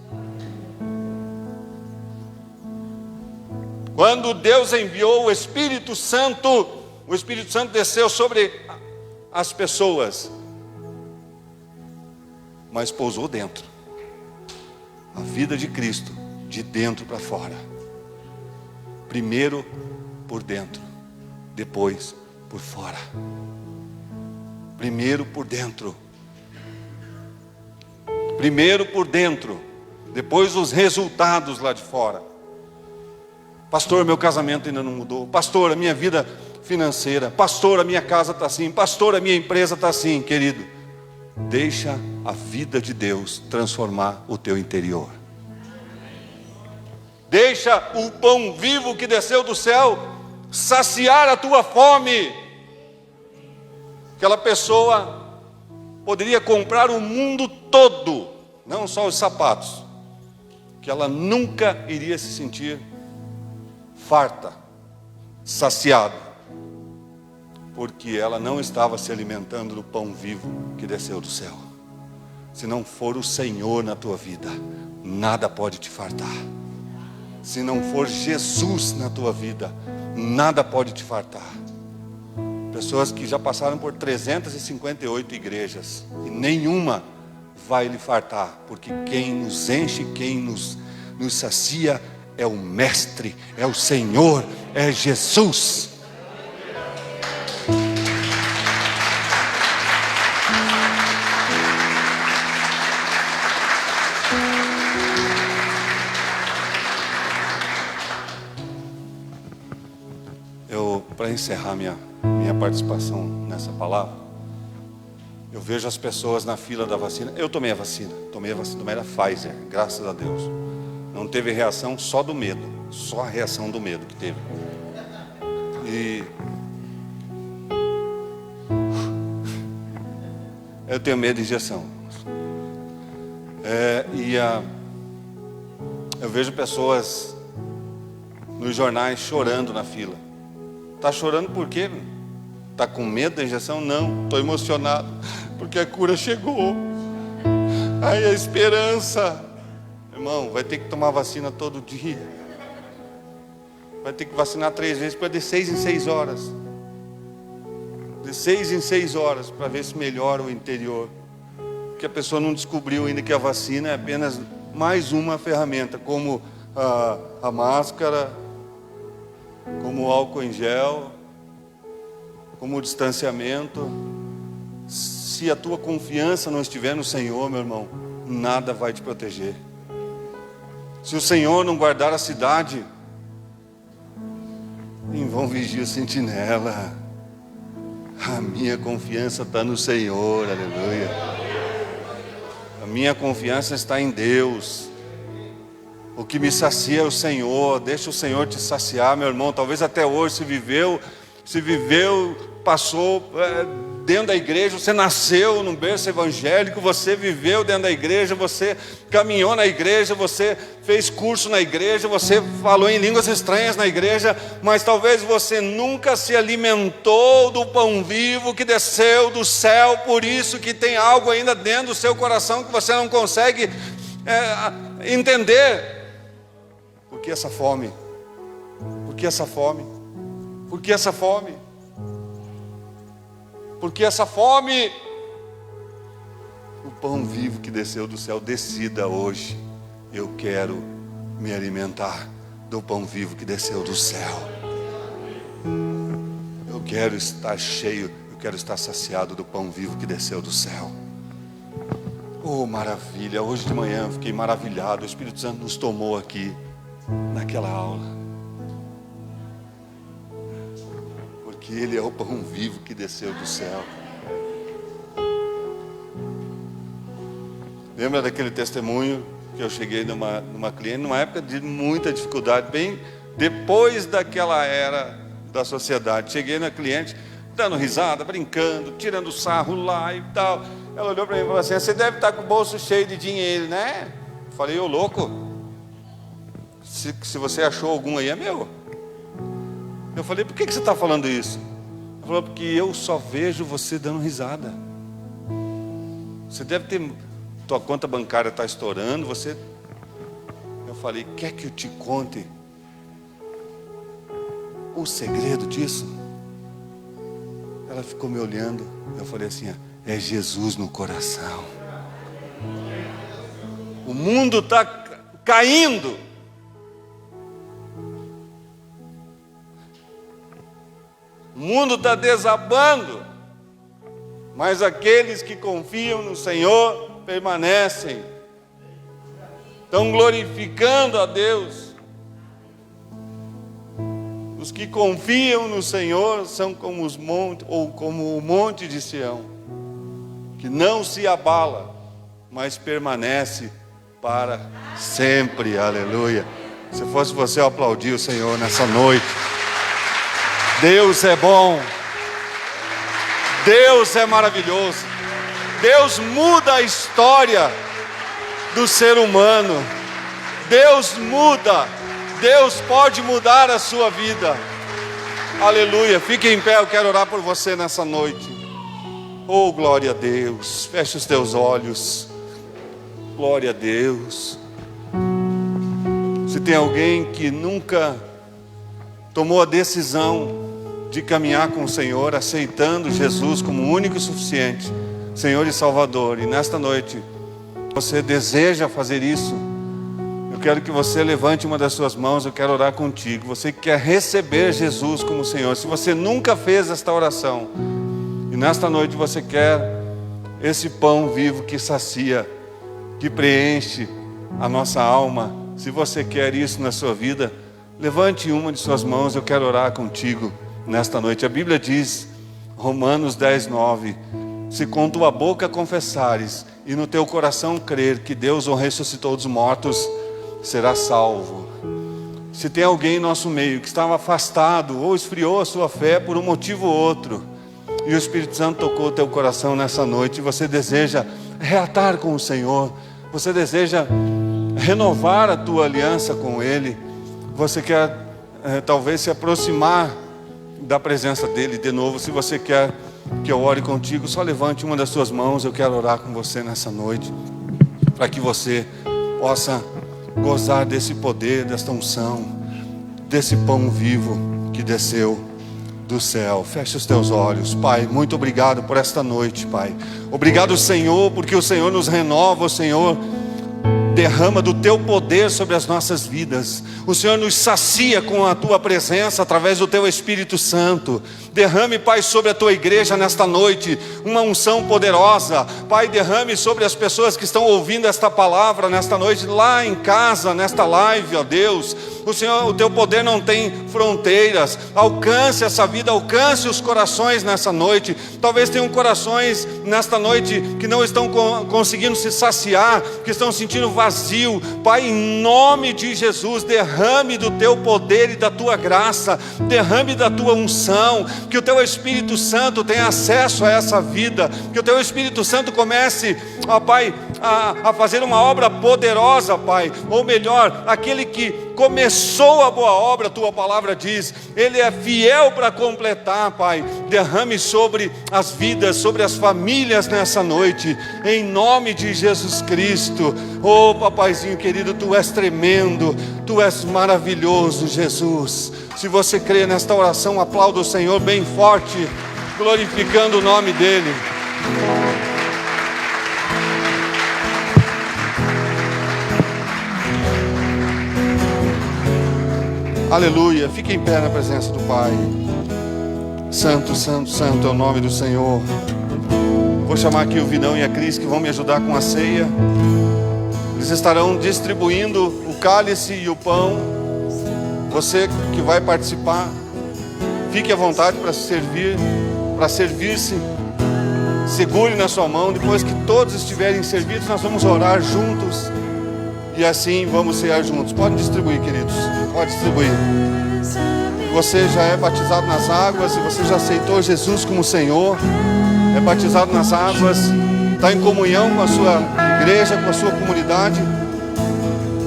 Quando Deus enviou o Espírito Santo desceu sobre as pessoas, mas pousou dentro. A vida de Cristo, de dentro para fora. Primeiro por dentro, depois por fora. Primeiro por dentro. Primeiro por dentro, depois os resultados lá de fora. Pastor, meu casamento ainda não mudou. Pastor, a minha vida financeira. Pastor, a minha casa está assim. Pastor, a minha empresa está assim. Querido, deixa a vida de Deus transformar o teu interior. Deixa o pão vivo que desceu do céu saciar a tua fome. Aquela pessoa poderia comprar o mundo todo, não só os sapatos, que ela nunca iria se sentir farta, saciada, porque ela não estava se alimentando do pão vivo que desceu do céu. Se não for o Senhor na tua vida, nada pode te fartar. Se não for Jesus na tua vida, nada pode te fartar. Pessoas que já passaram por 358 igrejas e nenhuma vai lhe fartar, porque quem nos enche, quem nos sacia é o Mestre, é o Senhor, é Jesus. Para encerrar minha participação nessa palavra, eu vejo as pessoas na fila da vacina. Eu tomei a vacina, tomei da Pfizer, graças a Deus. Não teve reação, só do medo, só a reação do medo que teve. E eu tenho medo de injeção. Eu vejo pessoas nos jornais chorando na fila. Está chorando por quê? Está com medo da injeção? Não, estou emocionado, porque a cura chegou. Aí a esperança. Irmão, vai ter que tomar vacina todo dia. Vai ter que vacinar 3 vezes, para de 6 em 6 horas. De 6 em 6 horas, para ver se melhora o interior. Porque a pessoa não descobriu ainda que a vacina é apenas mais uma ferramenta, como a máscara, como o álcool em gel, como o distanciamento. Se a tua confiança não estiver no Senhor, meu irmão, nada vai te proteger. Se o Senhor não guardar a cidade, em vão vigia o sentinela. A minha confiança está no Senhor, aleluia. A minha confiança está em Deus. O que me sacia é o Senhor. Deixa o Senhor te saciar, meu irmão. Talvez até hoje se viveu, passou dentro da igreja, você nasceu num berço evangélico, você viveu dentro da igreja, você caminhou na igreja, você fez curso na igreja, você falou em línguas estranhas na igreja, mas talvez você nunca se alimentou do pão vivo que desceu do céu. Por isso que tem algo ainda dentro do seu coração que você não consegue entender. Por que essa fome? Por que essa fome? Por que essa fome? Por que essa fome? O pão vivo que desceu do céu. Decida hoje: eu quero me alimentar do pão vivo que desceu do céu. Eu quero estar cheio, eu quero estar saciado do pão vivo que desceu do céu. Oh, maravilha! Hoje de manhã eu fiquei maravilhado. O Espírito Santo nos tomou aqui naquela aula. Que Ele é o pão vivo que desceu do céu. Lembra daquele testemunho que eu cheguei numa cliente, numa época de muita dificuldade, bem depois daquela era da sociedade. Cheguei na cliente, dando risada, brincando, tirando sarro lá e tal. Ela olhou para mim e falou assim: você deve estar com o bolso cheio de dinheiro, né? Falei: ô louco, se você achou algum aí, é meu. Eu falei: por que você está falando isso? Ela falou: porque eu só vejo você dando risada. Você deve ter, tua conta bancária está estourando, você... Eu falei: quer que eu te conte o segredo disso? Ela ficou me olhando. Eu falei assim: é Jesus no coração. O mundo está caindo. O mundo está desabando, mas aqueles que confiam no Senhor permanecem, estão glorificando a Deus. Os que confiam no Senhor são como os montes, ou como o monte de Sião, que não se abala, mas permanece para sempre. Aleluia. Se fosse você, eu aplaudir o Senhor nessa noite. Deus é bom, Deus é maravilhoso, Deus muda a história do ser humano, Deus muda, Deus pode mudar a sua vida. Aleluia. Fique em pé, eu quero orar por você nessa noite. Oh, glória a Deus. Feche os teus olhos. Glória a Deus. Se tem alguém que nunca tomou a decisão de caminhar com o Senhor, aceitando Jesus como único e suficiente Senhor e Salvador, e nesta noite você deseja fazer isso, eu quero que você levante uma das suas mãos. Eu quero orar contigo. Você que quer receber Jesus como Senhor, se você nunca fez esta oração e nesta noite você quer esse pão vivo que sacia, que preenche a nossa alma, se você quer isso na sua vida, levante uma de suas mãos. Eu quero orar contigo nesta noite. A Bíblia diz, Romanos 10:9, se com tua boca confessares e no teu coração crer que Deus o ressuscitou dos mortos, será salvo. Se tem alguém em nosso meio que estava afastado ou esfriou a sua fé por um motivo ou outro, e o Espírito Santo tocou o teu coração nessa noite, e você deseja reatar com o Senhor, você deseja renovar a tua aliança com Ele, você quer talvez se aproximar da presença dele de novo, se você quer que eu ore contigo, só levante uma das suas mãos. Eu quero orar com você nessa noite, para que você possa gozar desse poder, desta unção, desse pão vivo que desceu do céu. Feche os teus olhos. Pai, muito obrigado por esta noite, Pai. Obrigado, Senhor, porque o Senhor nos renova, o Senhor derrama do teu poder sobre as nossas vidas. O Senhor nos sacia com a tua presença através do teu Espírito Santo. Derrame, Pai, sobre a tua igreja nesta noite uma unção poderosa. Pai, derrame sobre as pessoas que estão ouvindo esta palavra nesta noite, lá em casa, nesta live, ó Deus. O Senhor, o teu poder não tem fronteiras. Alcance essa vida, alcance os corações nessa noite. Talvez tenham corações nesta noite que não estão conseguindo se saciar, que estão sentindo vazio. Pai, em nome de Jesus, derrame do teu poder e da tua graça, derrame da tua unção, que o teu Espírito Santo tenha acesso a essa vida, que o teu Espírito Santo comece, ó Pai, a fazer uma obra poderosa, Pai. Ou melhor, aquele que começou a boa obra, a tua palavra diz, ele é fiel para completar, Pai. Derrame sobre as vidas, sobre as famílias nessa noite, em nome de Jesus Cristo. Oh, papaizinho querido, tu és tremendo, tu és maravilhoso, Jesus. Se você crê nesta oração, aplauda o Senhor bem forte, glorificando o nome dEle. Aleluia, fique em pé na presença do Pai. Santo, santo, santo é o nome do Senhor. Vou chamar aqui o Vinão e a Cris, que vão me ajudar com a ceia. Eles estarão distribuindo o cálice e o pão. Você que vai participar, fique à vontade para servir, para servir-se. Segure na sua mão. Depois que todos estiverem servidos, nós vamos orar juntos. E assim vamos cear juntos. Pode distribuir, queridos. Pode distribuir. Você já é batizado nas águas, e você já aceitou Jesus como Senhor, é batizado nas águas, está em comunhão com a sua igreja, com a sua comunidade,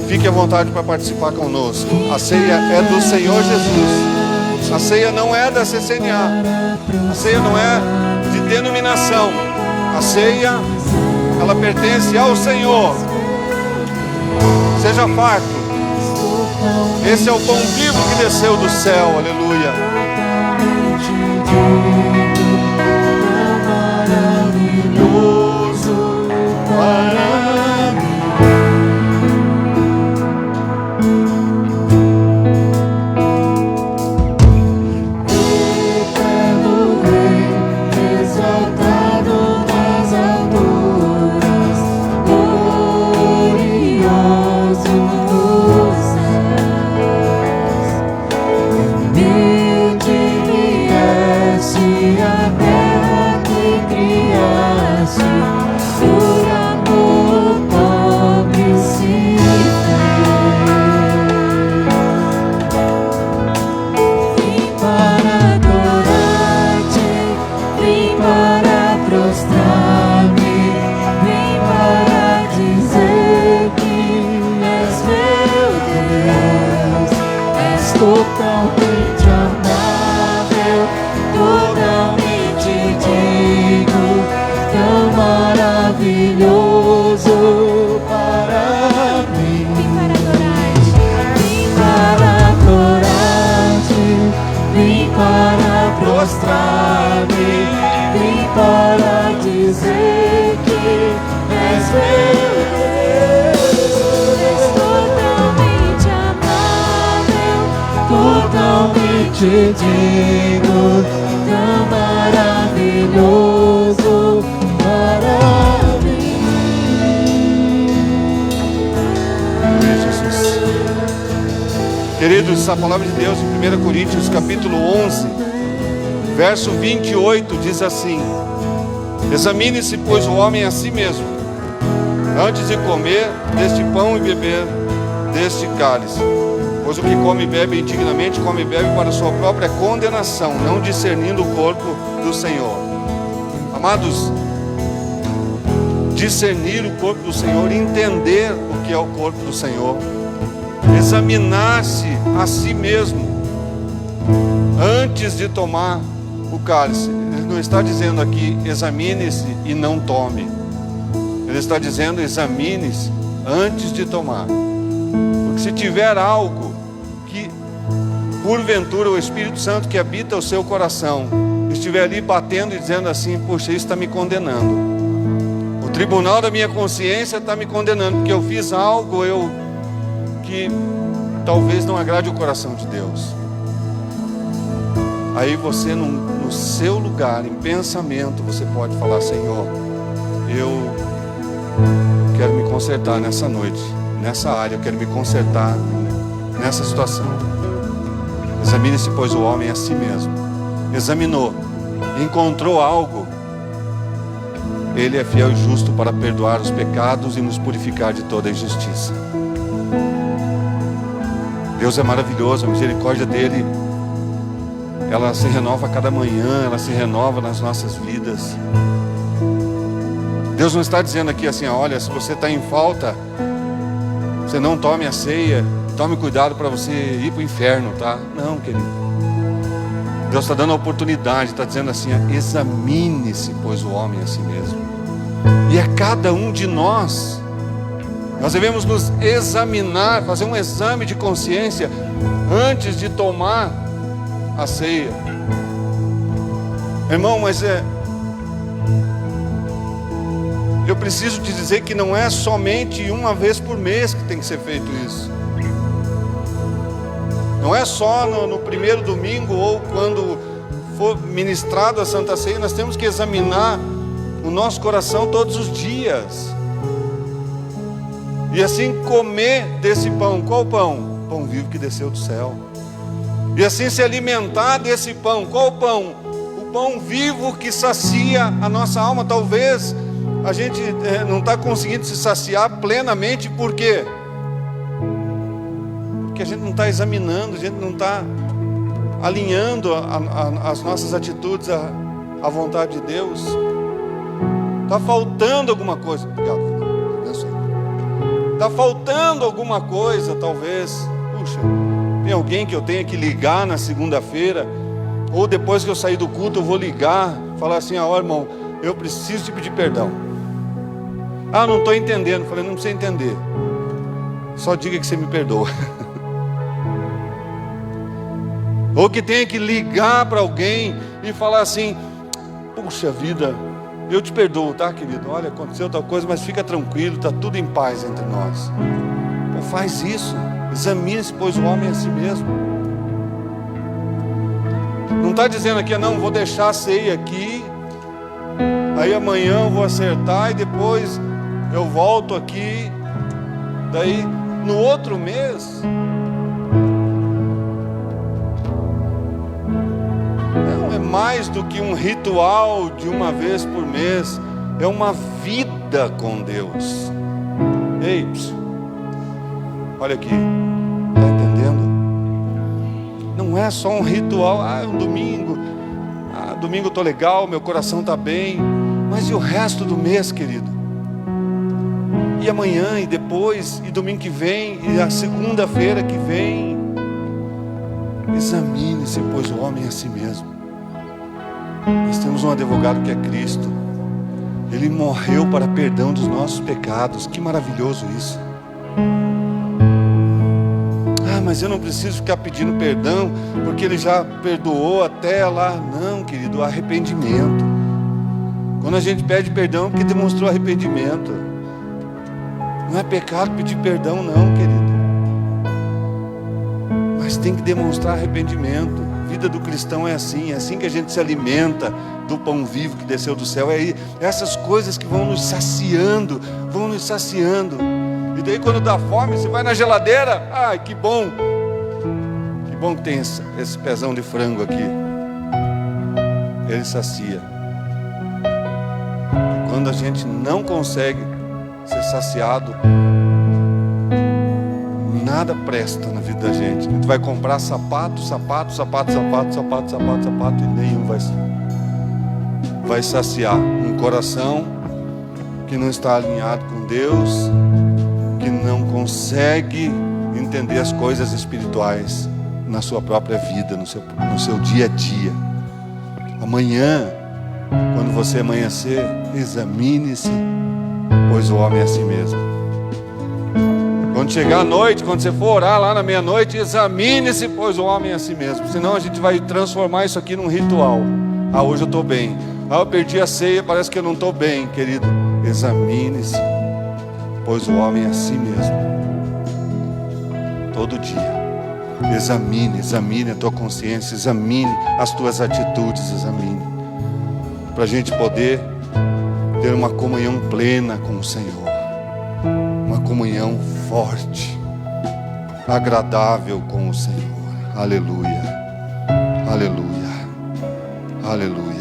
fique à vontade para participar conosco. A ceia é do Senhor Jesus. A ceia não é da CCNA. A ceia não é de denominação. A ceia, ela pertence ao Senhor. Seja farto. Esse é o pão vivo que desceu do céu. Aleluia. Maravilhoso para mim. Eterno Rei, exaltado nas alturas, glorioso nos céus. Humilde viesse a terra que criaste, por amor pobre se fez. Vim para adorar-te, vim para prostrar-me, vim para dizer que és meu Deus. És totalmente amável, totalmente digno, tão maravilhoso para mim. Vim para adorar-te, vim para prostrar-me, vim para dizer que és meu Deus. És totalmente amável, totalmente digno, tão maravilhoso para mim. Jesus. Queridos, a palavra de Deus em 1 Coríntios capítulo 11, verso 28 diz assim: examine-se, pois, o homem a si mesmo, antes de comer deste pão e beber deste cálice. Pois o que come e bebe indignamente, come e bebe para sua própria condenação, não discernindo o corpo do Senhor. Amados, discernir o corpo do Senhor, entender o que é o corpo do Senhor, examinar-se a si mesmo, antes de tomar o cálice. Ele não está dizendo aqui, examine-se e não tome. Ele está dizendo, examine-se antes de tomar. Porque se tiver algo que, porventura, o Espírito Santo que habita o seu coração estiver ali batendo e dizendo assim, puxa, isso está me condenando. O tribunal da minha consciência está me condenando, porque eu fiz algo que talvez não agrade o coração de Deus. Aí você, no seu lugar, em pensamento, você pode falar, Senhor, eu quero me consertar nessa noite, nessa área, eu quero me consertar nessa situação. Examine-se, pois, o homem a si mesmo. Examinou, encontrou algo. Ele é fiel e justo para perdoar os pecados e nos purificar de toda injustiça. Deus é maravilhoso, a misericórdia dele, ela se renova a cada manhã, ela se renova nas nossas vidas. Deus não está dizendo aqui assim, olha, se você está em falta, você não tome a ceia, tome cuidado para você ir para o inferno, tá? Não, querido. Deus está dando a oportunidade, está dizendo assim, examine-se, pois o homem a si mesmo. E a cada um de nós devemos nos examinar, fazer um exame de consciência antes de tomar a ceia. Irmão, mas eu preciso te dizer que não é somente uma vez por mês que tem que ser feito isso. Não é só no primeiro domingo ou quando for ministrado a Santa Ceia. Nós temos que examinar o nosso coração todos os dias. E assim comer desse pão. Qual pão? Pão vivo que desceu do céu. E assim se alimentar desse pão. Qual pão? O pão vivo que sacia a nossa alma. Talvez a gente não está conseguindo se saciar plenamente. Por quê? Porque a gente não está examinando, a gente não está alinhando as nossas atitudes à vontade de Deus. Está faltando alguma coisa. Obrigado. Está faltando alguma coisa, talvez. Puxa, tem alguém que eu tenha que ligar na segunda-feira, ou depois que eu sair do culto eu vou ligar, falar assim, irmão, eu preciso te pedir perdão. Não estou entendendo. Falei, não precisa entender, só diga que você me perdoa. Ou que tenha que ligar para alguém e falar assim, puxa vida, eu te perdoo, tá, querido? Olha, aconteceu tal coisa, mas fica tranquilo, está tudo em paz entre nós. Pô, faz isso. Examine-se, pois o homem é a si mesmo. Não está dizendo aqui, não, vou deixar a ceia aqui, aí amanhã eu vou acertar e depois eu volto aqui. Daí, no outro mês... mais do que um ritual de uma vez por mês, é uma vida com Deus. Ei, olha aqui, está entendendo? Não é só um ritual, é um domingo, domingo eu estou legal, meu coração está bem, mas e o resto do mês, querido? E amanhã, e depois, e domingo que vem, e a segunda-feira que vem? Examine-se, pois o homem é a si mesmo. Nós temos um advogado que é Cristo. Ele morreu para perdão dos nossos pecados. Que maravilhoso isso. Mas eu não preciso ficar pedindo perdão, porque Ele já perdoou até lá. Não, querido, arrependimento. Quando a gente pede perdão, é porque demonstrou arrependimento. Não é pecado pedir perdão, não, querido. Mas tem que demonstrar arrependimento. A vida do cristão é assim que a gente se alimenta do pão vivo que desceu do céu. É essas coisas que vão nos saciando. E daí quando dá fome, você vai na geladeira, que bom que tem esse pezão de frango aqui. Ele sacia. E quando a gente não consegue ser saciado, nada presta na vida da gente. A gente vai comprar sapato e nenhum vai saciar um coração que não está alinhado com Deus, que não consegue entender as coisas espirituais. na sua própria vida, no seu dia a dia. Amanhã, quando você amanhecer, examine-se, pois o homem é assim mesmo. Quando chegar a noite, quando você for orar lá na meia-noite, examine-se, pois o homem é assim mesmo. Senão a gente vai transformar isso aqui num ritual. Ah, hoje eu estou bem. Ah, eu perdi a ceia, parece que eu não estou bem, querido. Examine-se, pois o homem é assim mesmo. Todo dia. Examine a tua consciência, examine as tuas atitudes, examine. Para a gente poder ter uma comunhão plena com o Senhor. Uma comunhão forte, agradável com o Senhor. Aleluia, aleluia, aleluia.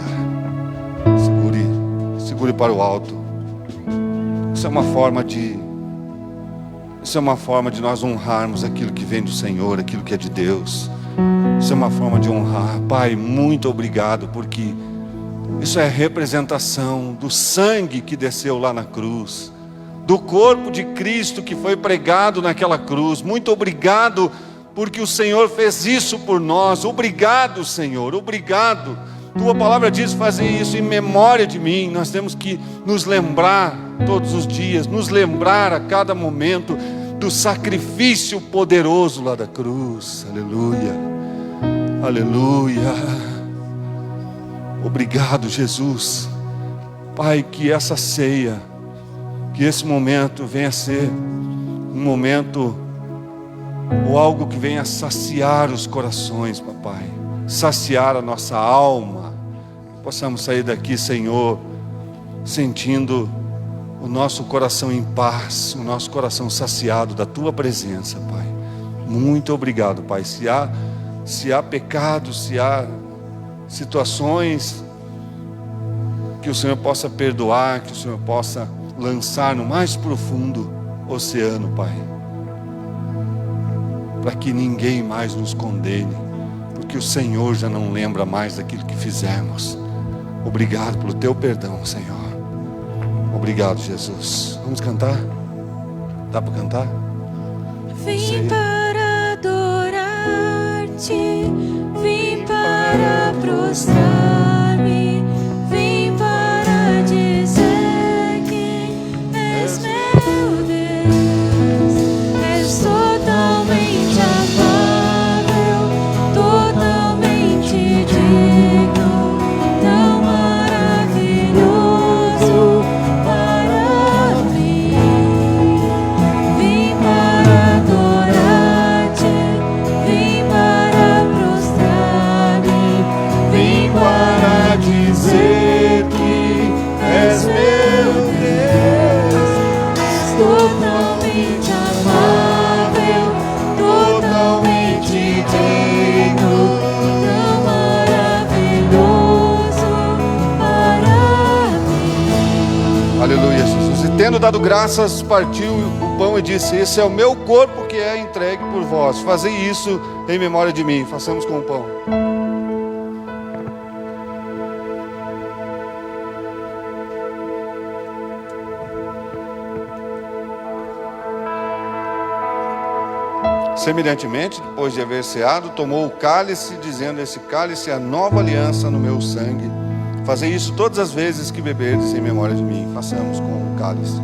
Segure para o alto. Isso é uma forma de nós honrarmos aquilo que vem do Senhor, aquilo que é de Deus. Isso é uma forma de honrar. Pai, muito obrigado, porque isso é representação do sangue que desceu lá na cruz, do corpo de Cristo que foi pregado naquela cruz. Muito obrigado, porque o Senhor fez isso por nós. Obrigado, Senhor, obrigado. Tua palavra diz fazer isso em memória de mim. Nós temos que nos lembrar todos os dias, nos lembrar a cada momento do sacrifício poderoso lá da cruz. Aleluia, aleluia. Obrigado, Jesus. Pai, que essa ceia, que esse momento venha a ser um momento ou algo que venha a saciar os corações, papai, saciar a nossa alma. Possamos sair daqui, Senhor, sentindo o nosso coração em paz, o nosso coração saciado da tua presença, Pai. Muito obrigado, Pai. Se há pecados, se há situações que o Senhor possa perdoar, que o Senhor possa lançar no mais profundo oceano, Pai, para que ninguém mais nos condene, porque o Senhor já não lembra mais daquilo que fizemos. Obrigado pelo teu perdão, Senhor. Obrigado, Jesus. Vamos cantar? Dá para cantar? Vim para adorar-te, vim para prostrar-me, vim para dizer que és meu Deus. És totalmente amável, totalmente digno, tão maravilhoso para mim. Vim para adorar-te, vim para prostrar-me, vim para dizer que és meu Deus. És totalmente amável, totalmente digno, tão maravilhoso para mim. Aleluia, Jesus. E tendo dado graças, partiu o pão e disse: esse é o meu corpo que é entregue por vós. Fazei isso em memória de mim. Façamos com o pão. Semelhantemente, depois de haver ceado, tomou o cálice, dizendo: esse cálice é a nova aliança no meu sangue. Fazei isso todas as vezes que beberdes em memória de mim. Façamos com o cálice.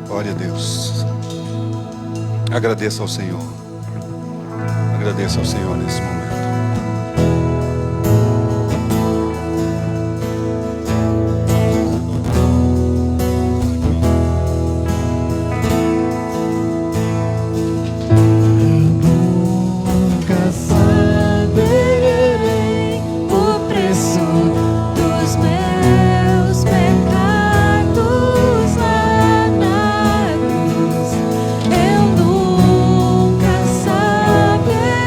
Glória a Deus. Agradeça ao Senhor. Agradeça ao Senhor nesse momento. Nunca saberei o preço dos meus pecados lá na cruz. Eu nunca saberei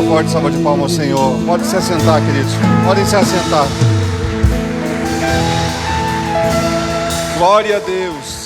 uma forte salva de palmas ao Senhor. Pode se assentar, queridos. Podem se assentar. Glória a Deus.